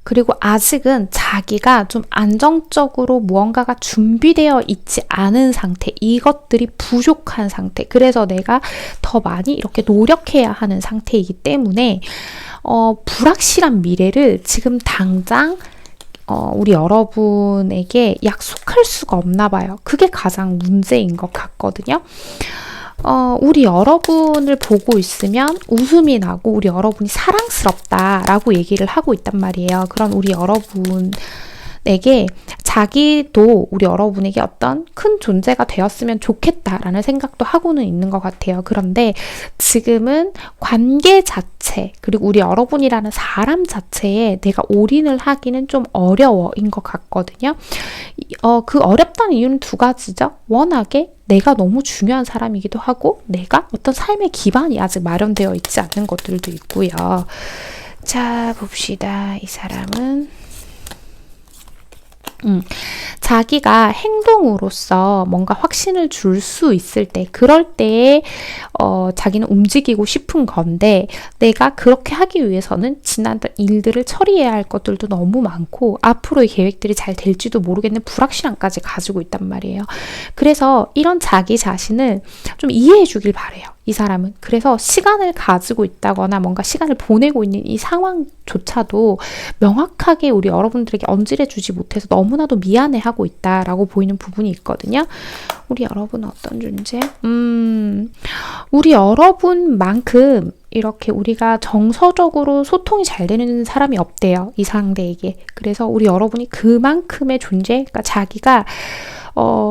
그리고 아직은 자기가 좀 안정적으로 무언가가 준비되어 있지 않은 상태, 이것들이 부족한 상태, 그래서 내가 더 많이 이렇게 노력해야 하는 상태이기 때문에 불확실한 미래를 지금 당장 우리 여러분에게 약속할 수가 없나 봐요. 그게 가장 문제인 것 같거든요. 우리 여러분을 보고 있으면 웃음이 나고 우리 여러분이 사랑스럽다라고 얘기를 하고 있단 말이에요. 그런 우리 여러분에게 자기도 우리 여러분에게 어떤 큰 존재가 되었으면 좋겠다라는 생각도 하고는 있는 것 같아요. 그런데 지금은 관계 자체 그리고 우리 여러분이라는 사람 자체에 내가 올인을 하기는 좀 어려워인 것 같거든요. 그 어렵다는 이유는 두 가지죠. 워낙에 내가 너무 중요한 사람이기도 하고 내가 어떤 삶의 기반이 아직 마련되어 있지 않는 것들도 있고요. 자, 봅시다. 이 사람은 자기가 행동으로서 뭔가 확신을 줄 수 있을 때 그럴 때에 자기는 움직이고 싶은 건데 내가 그렇게 하기 위해서는 지난 일들을 처리해야 할 것들도 너무 많고 앞으로의 계획들이 잘 될지도 모르겠는 불확실함까지 가지고 있단 말이에요. 그래서 이런 자기 자신을 좀 이해해 주길 바래요. 이 사람은. 그래서 시간을 가지고 있다거나 뭔가 시간을 보내고 있는 이 상황조차도 명확하게 우리 여러분들에게 언질해 주지 못해서 너무나도 미안해하고 있다라고 보이는 부분이 있거든요. 우리 여러분은 어떤 존재? 우리 여러분만큼 이렇게 우리가 정서적으로 소통이 잘 되는 사람이 없대요. 이 상대에게. 그래서 우리 여러분이 그만큼의 존재, 그러니까 자기가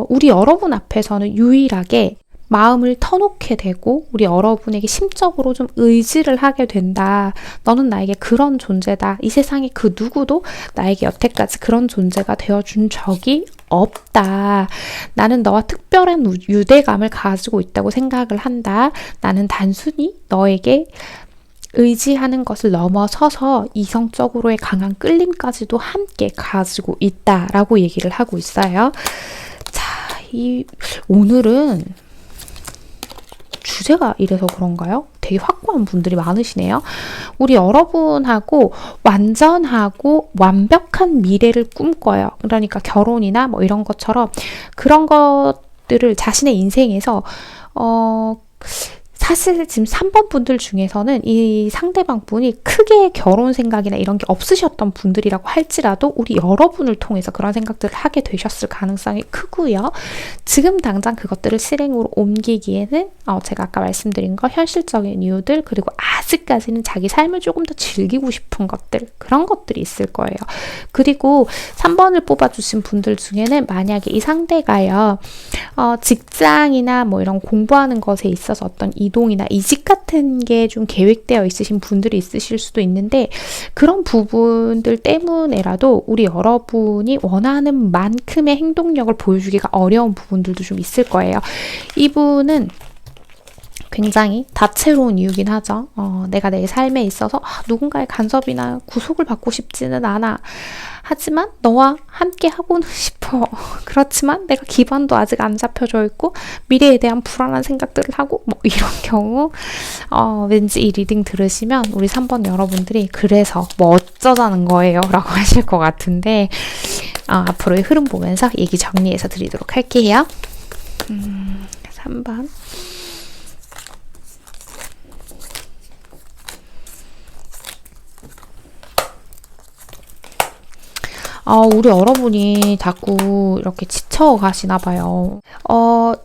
우리 여러분 앞에서는 유일하게 마음을 터놓게 되고 우리 여러분에게 심적으로 좀 의지를 하게 된다. 너는 나에게 그런 존재다. 이 세상에 그 누구도 나에게 여태까지 그런 존재가 되어준 적이 없다. 나는 너와 특별한 유대감을 가지고 있다고 생각을 한다. 나는 단순히 너에게 의지하는 것을 넘어서서 이성적으로의 강한 끌림까지도 함께 가지고 있다라고 얘기를 하고 있어요. 자, 오늘은 주제가 이래서 그런가요? 되게 확고한 분들이 많으시네요. 우리 여러분하고 완전하고 완벽한 미래를 꿈꿔요. 그러니까 결혼이나 뭐 이런 것처럼 그런 것들을 자신의 인생에서 사실 지금 3번 분들 중에서는 이 상대방 분이 크게 결혼 생각이나 이런 게 없으셨던 분들이라고 할지라도 우리 여러분을 통해서 그런 생각들을 하게 되셨을 가능성이 크고요. 지금 당장 그것들을 실행으로 옮기기에는 제가 아까 말씀드린 거 현실적인 이유들 그리고 아직까지는 자기 삶을 조금 더 즐기고 싶은 것들 그런 것들이 있을 거예요. 그리고 3번을 뽑아주신 분들 중에는 만약에 이 상대가요 직장이나 뭐 이런 공부하는 것에 있어서 어떤 이동 이동이나 이직 같은 게 좀 계획되어 있으신 분들이 있으실 수도 있는데 그런 부분들 때문에라도 우리 여러분이 원하는 만큼의 행동력을 보여주기가 어려운 부분들도 좀 있을 거예요. 이분은 굉장히 다채로운 이유긴 하죠. 내가 내 삶에 있어서 누군가의 간섭이나 구속을 받고 싶지는 않아. 하지만 너와 함께 하고는 싶어. 그렇지만 내가 기반도 아직 안 잡혀져 있고 미래에 대한 불안한 생각들을 하고 뭐 이런 경우 왠지 이 리딩 들으시면 우리 3번 여러분들이 그래서 뭐 어쩌자는 거예요 라고 하실 것 같은데 앞으로의 흐름 보면서 얘기 정리해서 드리도록 할게요. 3번 우리 여러분이 자꾸 이렇게 지쳐가시나 봐요.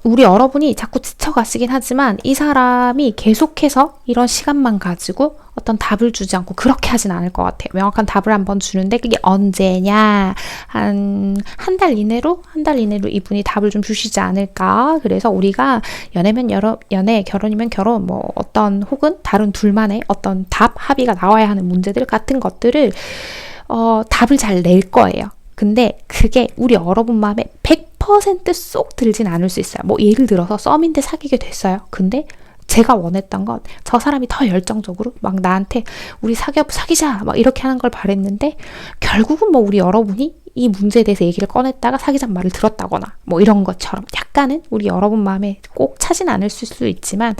우리 여러분이 자꾸 지쳐가시긴 하지만 이 사람이 계속해서 이런 시간만 가지고 어떤 답을 주지 않고 그렇게 하진 않을 것 같아요. 명확한 답을 한번 주는데 그게 언제냐? 한 달 이내로 이분이 답을 좀 주시지 않을까? 그래서 우리가 연애면 연애, 결혼이면 결혼, 뭐 어떤 혹은 다른 둘만의 어떤 답, 합의가 나와야 하는 문제들 같은 것들을 답을 잘 낼 거예요. 근데 그게 우리 여러분 마음에 100%쏙 들진 않을 수 있어요. 뭐 예를 들어서 썸인데 사귀게 됐어요. 근데 제가 원했던 건 저 사람이 더 열정적으로 막 나한테 우리 사귀자 막 이렇게 하는 걸 바랬는데 결국은 뭐 우리 여러분이 이 문제에 대해서 얘기를 꺼냈다가 사귀자는 말을 들었다거나 뭐 이런 것처럼 약간은 우리 여러분 마음에 꼭 차진 않을 수 있지만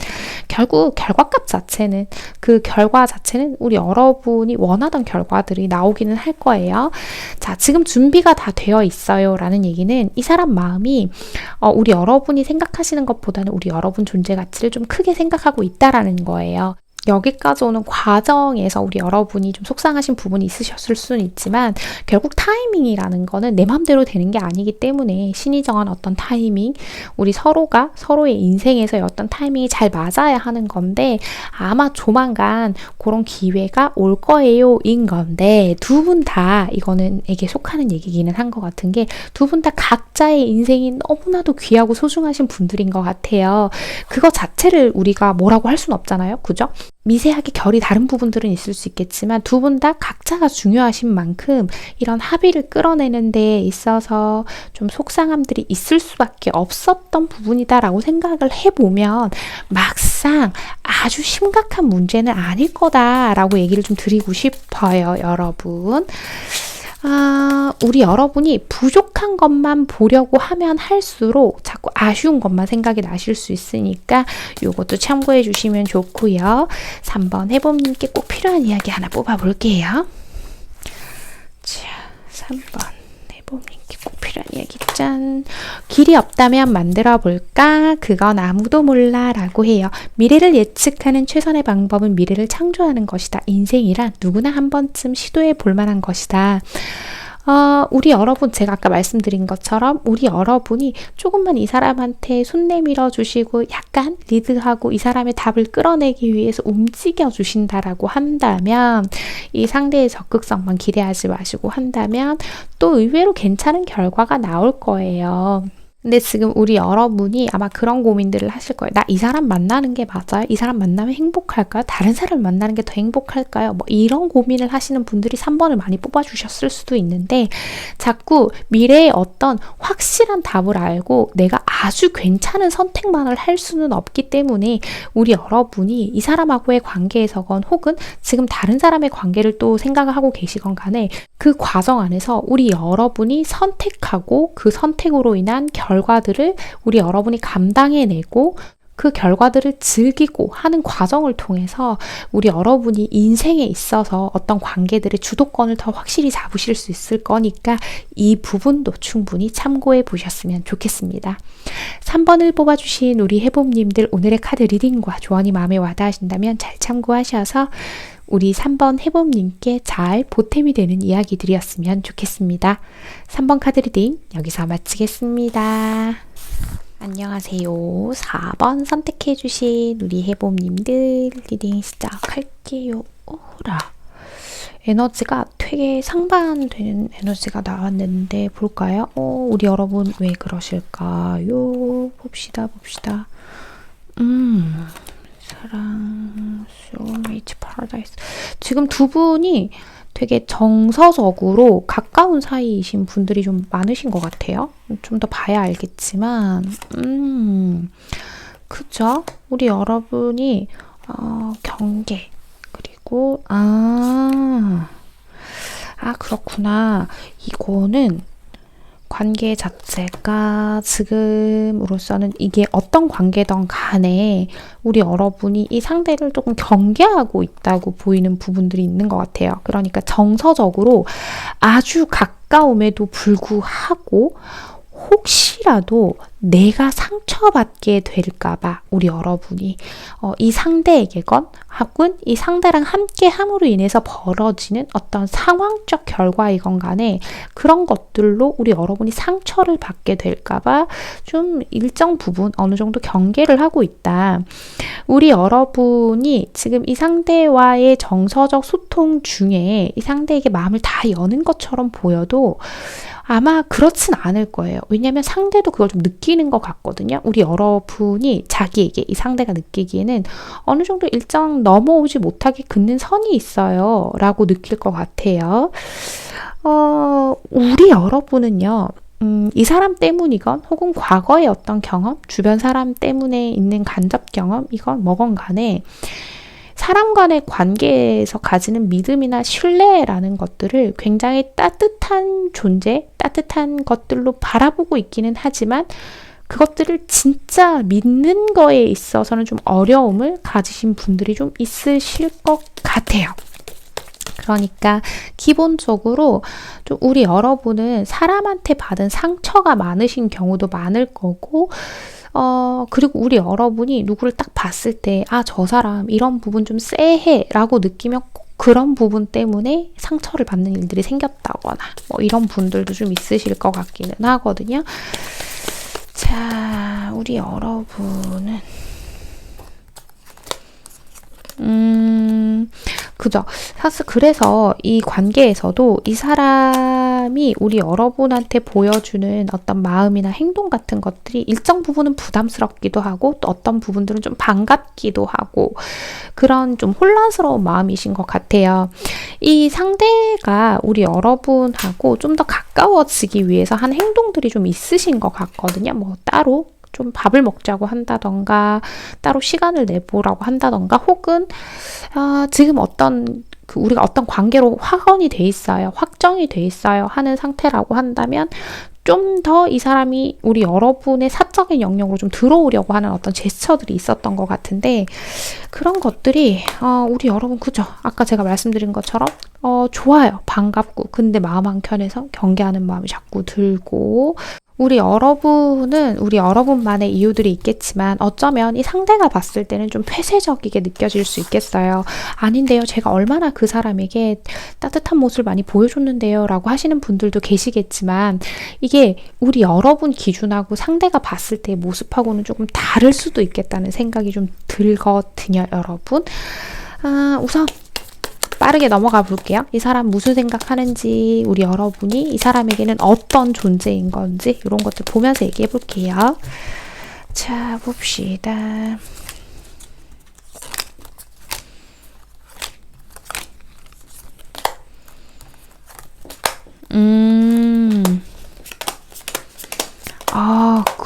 결국 결과값 자체는 그 결과 자체는 우리 여러분이 원하던 결과들이 나오기는 할 거예요. 자, 지금 준비가 다 되어 있어요 라는 얘기는 이 사람 마음이 우리 여러분이 생각하시는 것보다는 우리 여러분 존재 가치를 좀 크게 생각하고 있다라는 거예요. 여기까지 오는 과정에서 우리 여러분이 좀 속상하신 부분이 있으셨을 수는 있지만 결국 타이밍이라는 거는 내 맘대로 되는 게 아니기 때문에 신이 정한 어떤 타이밍, 우리 서로가 서로의 인생에서의 어떤 타이밍이 잘 맞아야 하는 건데 아마 조만간 그런 기회가 올 거예요 인 건데 두 분 다 이거는 에게 속하는 얘기기는 한 것 같은 게 두 분 다 각자의 인생이 너무나도 귀하고 소중하신 분들인 것 같아요. 그거 자체를 우리가 뭐라고 할 수는 없잖아요. 그죠? 미세하게 결이 다른 부분들은 있을 수 있겠지만 두 분 다 각자가 중요하신 만큼 이런 합의를 끌어내는 데 있어서 좀 속상함들이 있을 수밖에 없었던 부분이다라고 생각을 해보면 막상 아주 심각한 문제는 아닐 거다라고 얘기를 좀 드리고 싶어요, 여러분. 우리 여러분이 부족한 것만 보려고 하면 할수록 자꾸 아쉬운 것만 생각이 나실 수 있으니까 이것도 참고해 주시면 좋고요. 3번 해봄님께 꼭 필요한 이야기 하나 뽑아볼게요. 자, 3번 해봄님께 꼭 필요한 이야기 짠. 길이 없다면 만들어 볼까? 그건 아무도 몰라 라고 해요. 미래를 예측하는 최선의 방법은 미래를 창조하는 것이다. 인생이란 누구나 한 번쯤 시도해 볼 만한 것이다. 우리 여러분, 제가 아까 말씀드린 것처럼 우리 여러분이 조금만 이 사람한테 손 내밀어 주시고 약간 리드하고 이 사람의 답을 끌어내기 위해서 움직여 주신다라고 한다면, 이 상대의 적극성만 기대하지 마시고 한다면 또 의외로 괜찮은 결과가 나올 거예요. 근데 지금 우리 여러분이 아마 그런 고민들을 하실 거예요. 나 이 사람 만나는 게 맞아요? 이 사람 만나면 행복할까요? 다른 사람을 만나는 게 더 행복할까요? 뭐 이런 고민을 하시는 분들이 3번을 많이 뽑아주셨을 수도 있는데 자꾸 미래의 어떤 확실한 답을 알고 내가 아주 괜찮은 선택만을 할 수는 없기 때문에 우리 여러분이 이 사람하고의 관계에서건 혹은 지금 다른 사람의 관계를 또 생각을 하고 계시건 간에 그 과정 안에서 우리 여러분이 선택하고 그 선택으로 인한 결과들을 우리 여러분이 감당해내고 그 결과들을 즐기고 하는 과정을 통해서 우리 여러분이 인생에 있어서 어떤 관계들의 주도권을 더 확실히 잡으실 수 있을 거니까 이 부분도 충분히 참고해 보셨으면 좋겠습니다. 3번을 뽑아주신 우리 해봄님들, 오늘의 카드 리딩과 조언이 마음에 와닿으신다면 잘 참고하셔서 우리 3번 해봄님께 잘 보탬이 되는 이야기들이었으면 좋겠습니다. 3번 카드 리딩 여기서 마치겠습니다. 안녕하세요. 4번 선택해주신 우리 해봄님들 리딩 시작할게요. 오라. 에너지가 되게 상반되는 에너지가 나왔는데 볼까요? 우리 여러분 왜 그러실까요? 봅시다. 사랑, soulmate, paradise. 지금 두 분이 되게 정서적으로 가까운 사이이신 분들이 좀 많으신 것 같아요. 좀 더 봐야 알겠지만, 그죠? 우리 여러분이, 경계, 그리고, 그렇구나. 이거는 관계 자체가 지금으로서는 이게 어떤 관계든 간에 우리 여러분이 이 상대를 조금 경계하고 있다고 보이는 부분들이 있는 것 같아요. 그러니까 정서적으로 아주 가까움에도 불구하고 혹시라도 내가 상처받게 될까봐 우리 여러분이 이 상대에게건 혹은 이 상대랑 함께 함으로 인해서 벌어지는 어떤 상황적 결과이건 간에 그런 것들로 우리 여러분이 상처를 받게 될까봐 좀 일정 부분 어느 정도 경계를 하고 있다. 우리 여러분이 지금 이 상대와의 정서적 소통 중에 이 상대에게 마음을 다 여는 것처럼 보여도 아마 그렇진 않을 거예요. 왜냐하면 상대도 그걸 좀 느끼는 것 같거든요. 우리 여러분이 자기에게 이 상대가 느끼기에는 어느 정도 일정 넘어오지 못하게 긋는 선이 있어요. 라고 느낄 것 같아요. 우리 여러분은요. 이 사람 때문이건 혹은 과거의 어떤 경험, 주변 사람 때문에 있는 간접 경험, 이건 뭐건 간에 사람 간의 관계에서 가지는 믿음이나 신뢰라는 것들을 굉장히 따뜻한 존재, 따뜻한 것들로 바라보고 있기는 하지만 그것들을 진짜 믿는 거에 있어서는 좀 어려움을 가지신 분들이 좀 있으실 것 같아요. 그러니까 기본적으로 좀 우리 여러분은 사람한테 받은 상처가 많으신 경우도 많을 거고 그리고 우리 여러분이 누구를 딱 봤을 때, 저 사람 이런 부분 좀 쎄해 라고 느끼면 꼭 그런 부분 때문에 상처를 받는 일들이 생겼다거나, 뭐 이런 분들도 좀 있으실 것 같기는 하거든요. 자, 우리 여러분은, 그죠. 사실 그래서 이 관계에서도 이 사람이 우리 여러분한테 보여주는 어떤 마음이나 행동 같은 것들이 일정 부분은 부담스럽기도 하고 또 어떤 부분들은 좀 반갑기도 하고 그런 좀 혼란스러운 마음이신 것 같아요. 이 상대가 우리 여러분하고 좀 더 가까워지기 위해서 한 행동들이 좀 있으신 것 같거든요. 뭐 따로 좀 밥을 먹자고 한다던가 따로 시간을 내보라고 한다던가 혹은 지금 우리가 어떤 관계로 확언이 돼 있어요. 확정이 돼 있어요. 하는 상태라고 한다면 좀 더 이 사람이 우리 여러분의 사적인 영역으로 좀 들어오려고 하는 어떤 제스처들이 있었던 것 같은데 그런 것들이 우리 여러분 그죠? 아까 제가 말씀드린 것처럼 좋아요. 반갑고 근데 마음 한켠에서 경계하는 마음이 자꾸 들고 우리 여러분만의 이유들이 있겠지만 어쩌면 이 상대가 봤을 때는 좀 폐쇄적이게 느껴질 수 있겠어요. 아닌데요. 제가 얼마나 그 사람에게 따뜻한 모습을 많이 보여줬는데요. 라고 하시는 분들도 계시겠지만 이게 우리 여러분 기준하고 상대가 봤을 때의 모습하고는 조금 다를 수도 있겠다는 생각이 좀 들거든요. 여러분. 우선 빠르게 넘어가 볼게요. 이 사람 무슨 생각하는지 우리 여러분이 이 사람에게는 어떤 존재인 건지 이런 것들 보면서 얘기해 볼게요. 자, 봅시다.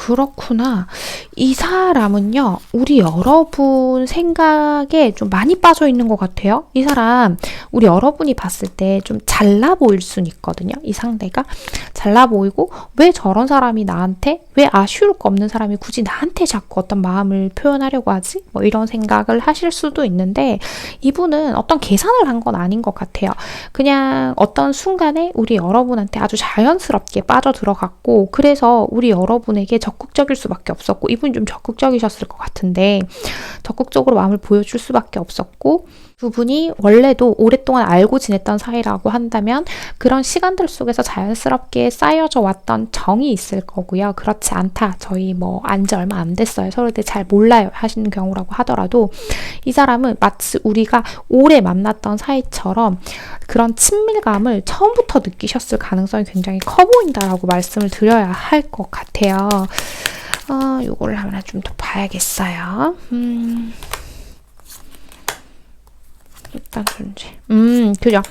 그렇구나. 이 사람은요, 우리 여러분 생각에 좀 많이 빠져 있는 것 같아요. 이 사람, 우리 여러분이 봤을 때 좀 잘나 보일 순 있거든요. 이 상대가 잘나 보이고, 왜 저런 사람이 나한테, 왜 아쉬울 거 없는 사람이 굳이 나한테 자꾸 어떤 마음을 표현하려고 하지? 뭐 이런 생각을 하실 수도 있는데, 이분은 어떤 계산을 한 건 아닌 것 같아요. 그냥 어떤 순간에 우리 여러분한테 아주 자연스럽게 빠져 들어갔고, 그래서 우리 여러분에게 적극적일 수밖에 없었고 이분이 좀 적극적이셨을 것 같은데 적극적으로 마음을 보여줄 수밖에 없었고 두 분이 원래도 오랫동안 알고 지냈던 사이라고 한다면 그런 시간들 속에서 자연스럽게 쌓여져 왔던 정이 있을 거고요. 그렇지 않다. 저희 뭐 안지 얼마 안 됐어요. 서로에 대해 잘 몰라요. 하시는 경우라고 하더라도 이 사람은 마치 우리가 오래 만났던 사이처럼 그런 친밀감을 처음부터 느끼셨을 가능성이 굉장히 커 보인다라고 말씀을 드려야 할 것 같아요. 요거를 하나 좀 더 봐야겠어요. 어떤 존재. 그죠.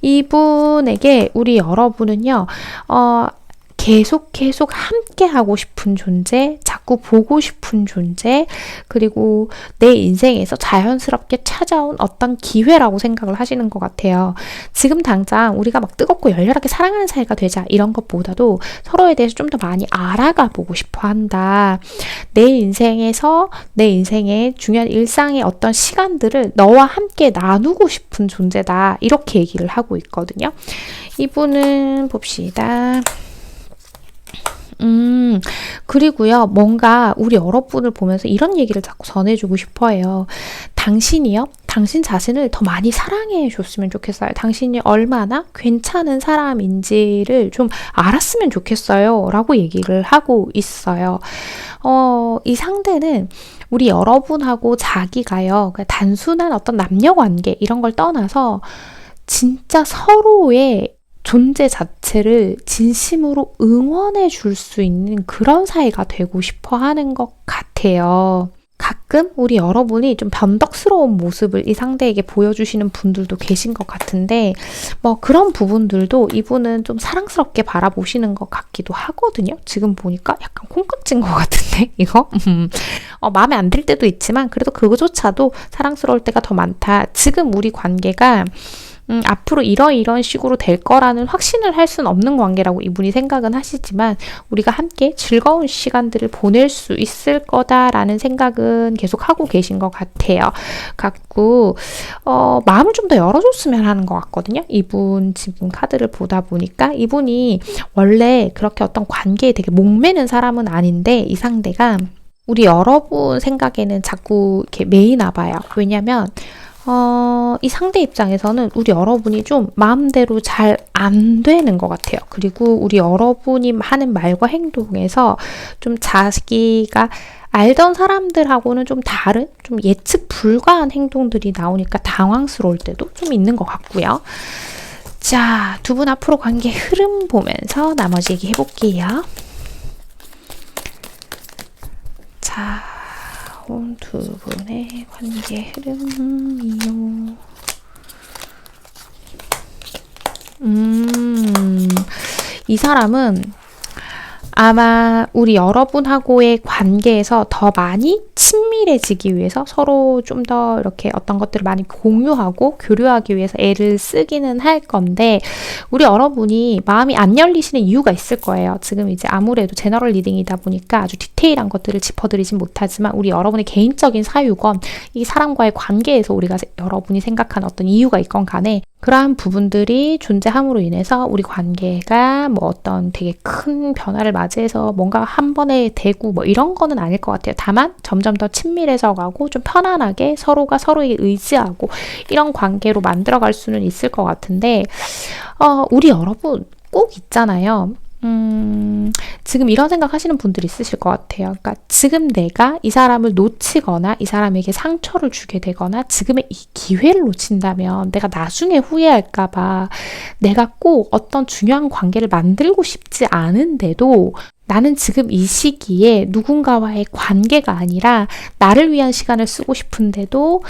이분에게 우리 여러분은요, 계속 함께 하고 싶은 존재, 자꾸 보고 싶은 존재, 그리고 내 인생에서 자연스럽게 찾아온 어떤 기회라고 생각을 하시는 것 같아요. 지금 당장 우리가 막 뜨겁고 열렬하게 사랑하는 사이가 되자 이런 것보다도 서로에 대해서 좀 더 많이 알아가 보고 싶어 한다. 내 인생에서 내 인생의 중요한 일상의 어떤 시간들을 너와 함께 나누고 싶은 존재다. 이렇게 얘기를 하고 있거든요. 이분은 봅시다. 그리고요, 뭔가 우리 여러분을 보면서 이런 얘기를 자꾸 전해주고 싶어 해요. 당신이요, 당신 자신을 더 많이 사랑해 줬으면 좋겠어요. 당신이 얼마나 괜찮은 사람인지를 좀 알았으면 좋겠어요. 라고 얘기를 하고 있어요. 이 상대는 우리 여러분하고 자기가요, 단순한 어떤 남녀 관계 이런 걸 떠나서 진짜 서로의 존재 자체를 진심으로 응원해 줄 수 있는 그런 사이가 되고 싶어 하는 것 같아요. 가끔 우리 여러분이 좀 변덕스러운 모습을 이 상대에게 보여주시는 분들도 계신 것 같은데, 뭐 그런 부분들도 이분은 좀 사랑스럽게 바라보시는 것 같기도 하거든요. 지금 보니까 약간 콩깍지인 것 같은데, 이거? 마음에 안 들 때도 있지만 그래도 그거조차도 사랑스러울 때가 더 많다. 지금 우리 관계가 앞으로 이런 식으로 될 거라는 확신을 할 수는 없는 관계라고 이분이 생각은 하시지만 우리가 함께 즐거운 시간들을 보낼 수 있을 거다라는 생각은 계속 하고 계신 것 같아요. 갖고 마음을 좀 더 열어줬으면 하는 것 같거든요. 이분 지금 카드를 보다 보니까 이분이 원래 그렇게 어떤 관계에 되게 목매는 사람은 아닌데 이 상대가 우리 여러분 생각에는 자꾸 이렇게 매이나 봐요. 왜냐면 이 상대 입장에서는 우리 여러분이 좀 마음대로 잘 안 되는 것 같아요. 그리고 우리 여러분이 하는 말과 행동에서 좀 자기가 알던 사람들하고는 좀 다른, 좀 예측 불가한 행동들이 나오니까 당황스러울 때도 좀 있는 것 같고요. 자, 두 분 앞으로 관계 흐름 보면서 나머지 얘기 해볼게요. 자, 두 분의 관계 흐름이요. 이 사람은 아마 우리 여러분하고의 관계에서 더 많이 친밀해지기 위해서 서로 좀 더 이렇게 어떤 것들을 많이 공유하고 교류하기 위해서 애를 쓰기는 할 건데 우리 여러분이 마음이 안 열리시는 이유가 있을 거예요. 지금 이제 아무래도 제너럴 리딩이다 보니까 아주 디테일한 것들을 짚어드리진 못하지만 우리 여러분의 개인적인 사유건 이 사람과의 관계에서 우리가 여러분이 생각하는 어떤 이유가 있건 간에 그러한 부분들이 존재함으로 인해서 우리 관계가 뭐 어떤 되게 큰 변화를 맞이해서 뭔가 한 번에 되고 뭐 이런 거는 아닐 것 같아요. 다만 점점 더 친밀해져 가고 좀 편안하게 서로가 서로에게 의지하고 이런 관계로 만들어갈 수는 있을 것 같은데 우리 여러분 꼭 있잖아요. 지금 이런 생각 하시는 분들이 있으실 것 같아요. 그러니까 지금 내가 이 사람을 놓치거나 이 사람에게 상처를 주게 되거나 지금의 이 기회를 놓친다면 내가 나중에 후회할까봐 내가 꼭 어떤 중요한 관계를 만들고 싶지 않은데도 나는 지금 이 시기에 누군가와의 관계가 아니라 나를 위한 시간을 쓰고 싶은데도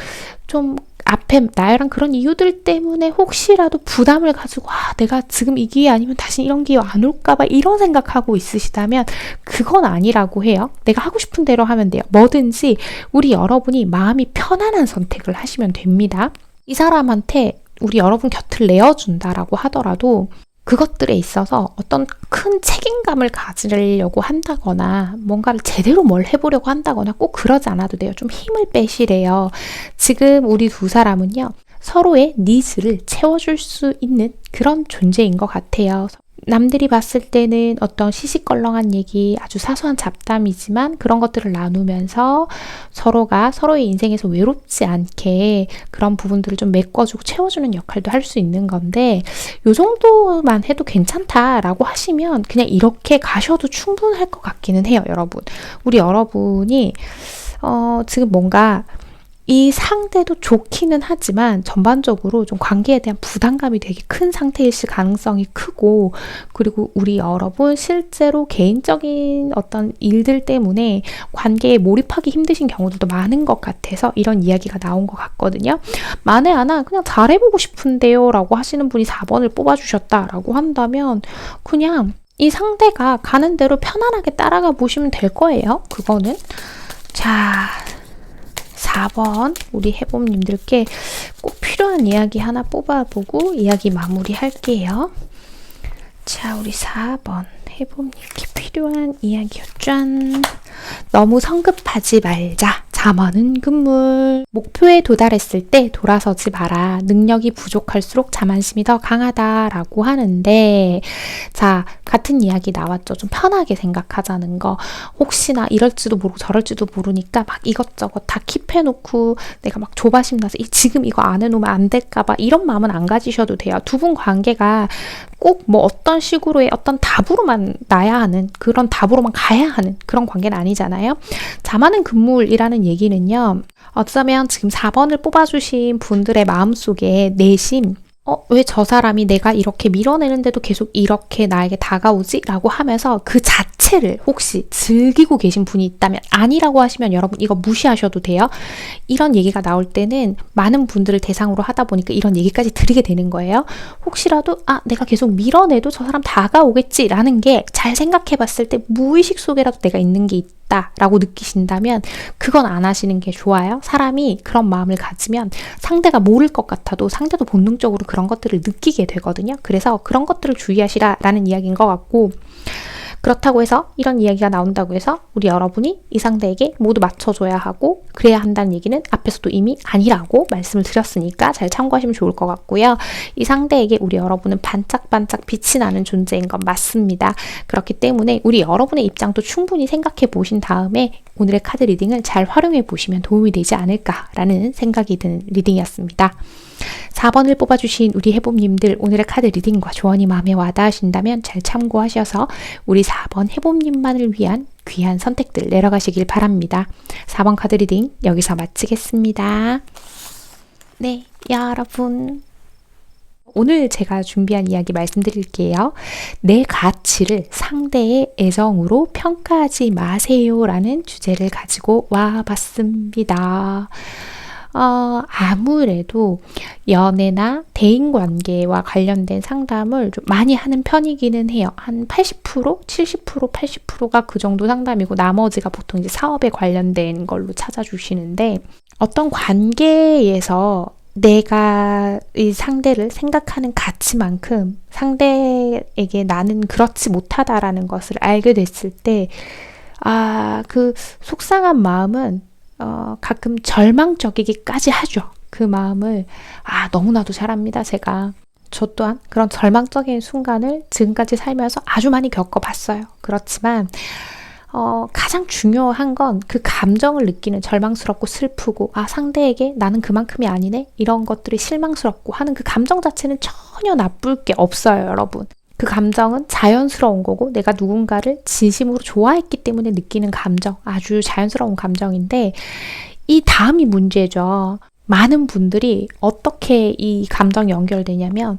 좀 앞에 나랑 그런 이유들 때문에 혹시라도 부담을 가지고 내가 지금 이 기회 아니면 다시 이런 기회 안 올까봐 이런 생각하고 있으시다면 그건 아니라고 해요. 내가 하고 싶은 대로 하면 돼요. 뭐든지 우리 여러분이 마음이 편안한 선택을 하시면 됩니다. 이 사람한테 우리 여러분 곁을 내어준다라고 하더라도 그것들에 있어서 어떤 큰 책임감을 가지려고 한다거나 뭔가를 제대로 뭘 해보려고 한다거나 꼭 그러지 않아도 돼요. 좀 힘을 빼시래요. 지금 우리 두 사람은요. 서로의 니즈를 채워줄 수 있는 그런 존재인 것 같아요. 남들이 봤을 때는 어떤 시시껄렁한 얘기, 아주 사소한 잡담이지만 그런 것들을 나누면서 서로가 서로의 인생에서 외롭지 않게 그런 부분들을 좀 메꿔주고 채워주는 역할도 할 수 있는 건데 요 정도만 해도 괜찮다라고 하시면 그냥 이렇게 가셔도 충분할 것 같기는 해요, 여러분. 우리 여러분이 지금 뭔가 이 상대도 좋기는 하지만 전반적으로 좀 관계에 대한 부담감이 되게 큰 상태이실 가능성이 크고, 그리고 우리 여러분 실제로 개인적인 어떤 일들 때문에 관계에 몰입하기 힘드신 경우들도 많은 것 같아서 이런 이야기가 나온 것 같거든요. 만에 하나 그냥 잘해보고 싶은데요 라고 하시는 분이 4번을 뽑아주셨다라고 한다면 그냥 이 상대가 가는 대로 편안하게 따라가 보시면 될 거예요. 그거는. 자, 4번 우리 해봄님들께 꼭 필요한 이야기 하나 뽑아보고 이야기 마무리 할게요. 자, 우리 4번 해봄님께 필요한 이야기요. 짠! 너무 성급하지 말자. 자만은 금물. 목표에 도달했을 때 돌아서지 마라. 능력이 부족할수록 자만심이 더 강하다라고 하는데, 자, 같은 이야기 나왔죠. 좀 편하게 생각하자는 거. 혹시나 이럴지도 모르고 저럴지도 모르니까 막 이것저것 다 킵해놓고 내가 막 조바심 나서 지금 이거 안 해놓으면 안 될까봐 이런 마음은 안 가지셔도 돼요. 두 분 관계가 꼭 뭐 어떤 식으로의 어떤 답으로만 나야 하는, 그런 답으로만 가야 하는 그런 관계는 아니잖아요. 자만은 금물이라는 얘기는요, 어쩌면 지금 4번을 뽑아주신 분들의 마음속에 내심 왜 저 사람이 내가 이렇게 밀어내는데도 계속 이렇게 나에게 다가오지? 라고 하면서 그 자체를 혹시 즐기고 계신 분이 있다면, 아니라고 하시면 여러분 이거 무시하셔도 돼요. 이런 얘기가 나올 때는 많은 분들을 대상으로 하다 보니까 이런 얘기까지 드리게 되는 거예요. 혹시라도 내가 계속 밀어내도 저 사람 다가오겠지 라는 게 잘 생각해 봤을 때 무의식 속에라도 내가 있는 게 있다 라고 느끼신다면 그건 안 하시는 게 좋아요. 사람이 그런 마음을 가지면 상대가 모를 것 같아도 상대도 본능적으로 그런 것들을 느끼게 되거든요. 그래서 그런 것들을 주의하시라라는 이야기인 것 같고, 그렇다고 해서 이런 이야기가 나온다고 해서 우리 여러분이 이 상대에게 모두 맞춰줘야 하고 그래야 한다는 얘기는 앞에서도 이미 아니라고 말씀을 드렸으니까 잘 참고하시면 좋을 것 같고요. 이 상대에게 우리 여러분은 반짝반짝 빛이 나는 존재인 건 맞습니다. 그렇기 때문에 우리 여러분의 입장도 충분히 생각해 보신 다음에 오늘의 카드 리딩을 잘 활용해 보시면 도움이 되지 않을까라는 생각이 드는 리딩이었습니다. 4번을 뽑아주신 우리 해봄님들, 오늘의 카드 리딩과 조언이 마음에 와닿으신다면 잘 참고하셔서 우리 4번 해봄님만을 위한 귀한 선택들 내려가시길 바랍니다. 4번 카드 리딩 여기서 마치겠습니다. 네, 여러분, 오늘 제가 준비한 이야기 말씀드릴게요. 내 가치를 상대의 애정으로 평가하지 마세요 라는 주제를 가지고 와봤습니다. 아무래도 연애나 대인관계와 관련된 상담을 좀 많이 하는 편이기는 해요. 한 80%, 70%, 80%가 그 정도 상담이고 나머지가 보통 이제 사업에 관련된 걸로 찾아주시는데, 어떤 관계에서 내가 이 상대를 생각하는 가치만큼 상대에게 나는 그렇지 못하다라는 것을 알게 됐을 때, 그 속상한 마음은 가끔 절망적이기까지 하죠. 그 마음을 너무나도 잘합니다. 저 또한 그런 절망적인 순간을 지금까지 살면서 아주 많이 겪어봤어요. 그렇지만 가장 중요한 건 그 감정을 느끼는, 절망스럽고 슬프고 상대에게 나는 그만큼이 아니네 이런 것들이 실망스럽고 하는 그 감정 자체는 전혀 나쁠 게 없어요. 여러분, 그 감정은 자연스러운 거고 내가 누군가를 진심으로 좋아했기 때문에 느끼는 감정, 아주 자연스러운 감정인데, 이 다음이 문제죠. 많은 분들이 어떻게 이 감정이 연결되냐면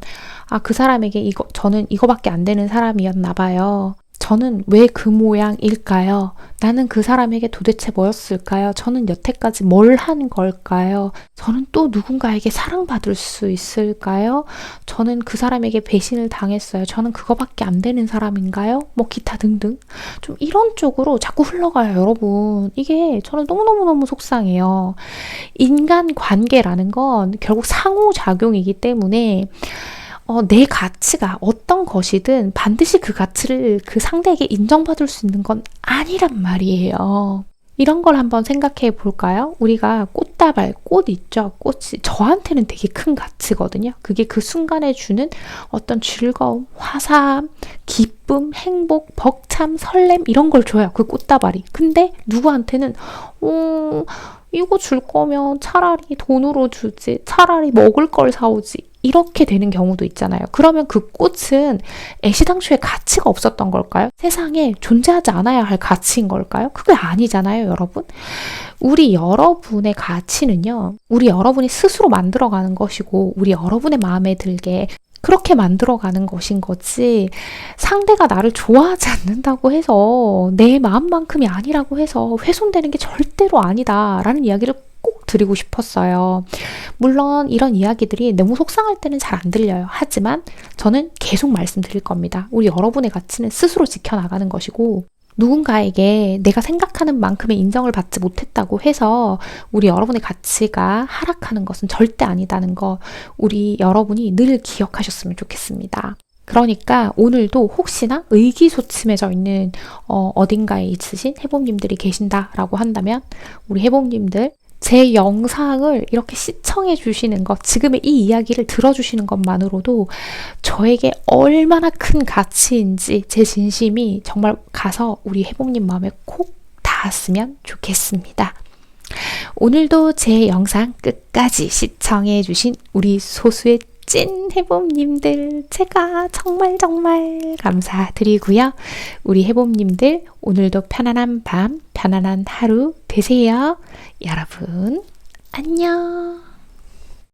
그 사람에게 저는 이거밖에 안 되는 사람이었나 봐요. 저는 왜 그 모양일까요? 나는 그 사람에게 도대체 뭐였을까요? 저는 여태까지 뭘 한 걸까요? 저는 또 누군가에게 사랑받을 수 있을까요? 저는 그 사람에게 배신을 당했어요. 저는 그거밖에 안 되는 사람인가요? 뭐 기타 등등. 좀 이런 쪽으로 자꾸 흘러가요, 여러분. 이게 저는 너무너무너무 속상해요. 인간 관계라는 건 결국 상호작용이기 때문에 내 가치가 어떤 것이든 반드시 그 가치를 그 상대에게 인정받을 수 있는 건 아니란 말이에요. 이런 걸 한번 생각해 볼까요? 우리가 꽃다발, 꽃 있죠? 꽃이 저한테는 되게 큰 가치거든요. 그게 그 순간에 주는 어떤 즐거움, 화사함, 기쁨, 행복, 벅참, 설렘 이런 걸 줘요. 그 꽃다발이. 근데 누구한테는 이거 줄 거면 차라리 돈으로 주지, 차라리 먹을 걸 사오지, 이렇게 되는 경우도 있잖아요. 그러면 그 꽃은 애시당초에 가치가 없었던 걸까요? 세상에 존재하지 않아야 할 가치인 걸까요? 그게 아니잖아요, 여러분. 우리 여러분의 가치는요, 우리 여러분이 스스로 만들어가는 것이고, 우리 여러분의 마음에 들게 그렇게 만들어가는 것인 거지, 상대가 나를 좋아하지 않는다고 해서 내 마음만큼이 아니라고 해서 훼손되는 게 절대로 아니다라는 이야기를 꼭 드리고 싶었어요. 물론 이런 이야기들이 너무 속상할 때는 잘 안 들려요. 하지만 저는 계속 말씀드릴 겁니다. 우리 여러분의 가치는 스스로 지켜나가는 것이고, 누군가에게 내가 생각하는 만큼의 인정을 받지 못했다고 해서 우리 여러분의 가치가 하락하는 것은 절대 아니다는 거, 우리 여러분이 늘 기억하셨으면 좋겠습니다. 그러니까 오늘도 혹시나 의기소침해져 있는 어딘가에 있으신 해봄님들이 계신다라고 한다면, 우리 해봄님들 제 영상을 이렇게 시청해 주시는 것, 지금의 이 이야기를 들어주시는 것만으로도 저에게 얼마나 큰 가치인지 제 진심이 정말 가서 우리 해봄님 마음에 콕 닿았으면 좋겠습니다. 오늘도 제 영상 끝까지 시청해 주신 우리 소수의 찐 해봄님들, 제가 정말 감사드리고요. 우리 해봄님들 오늘도 편안한 밤, 편안한 하루 되세요. 여러분 안녕.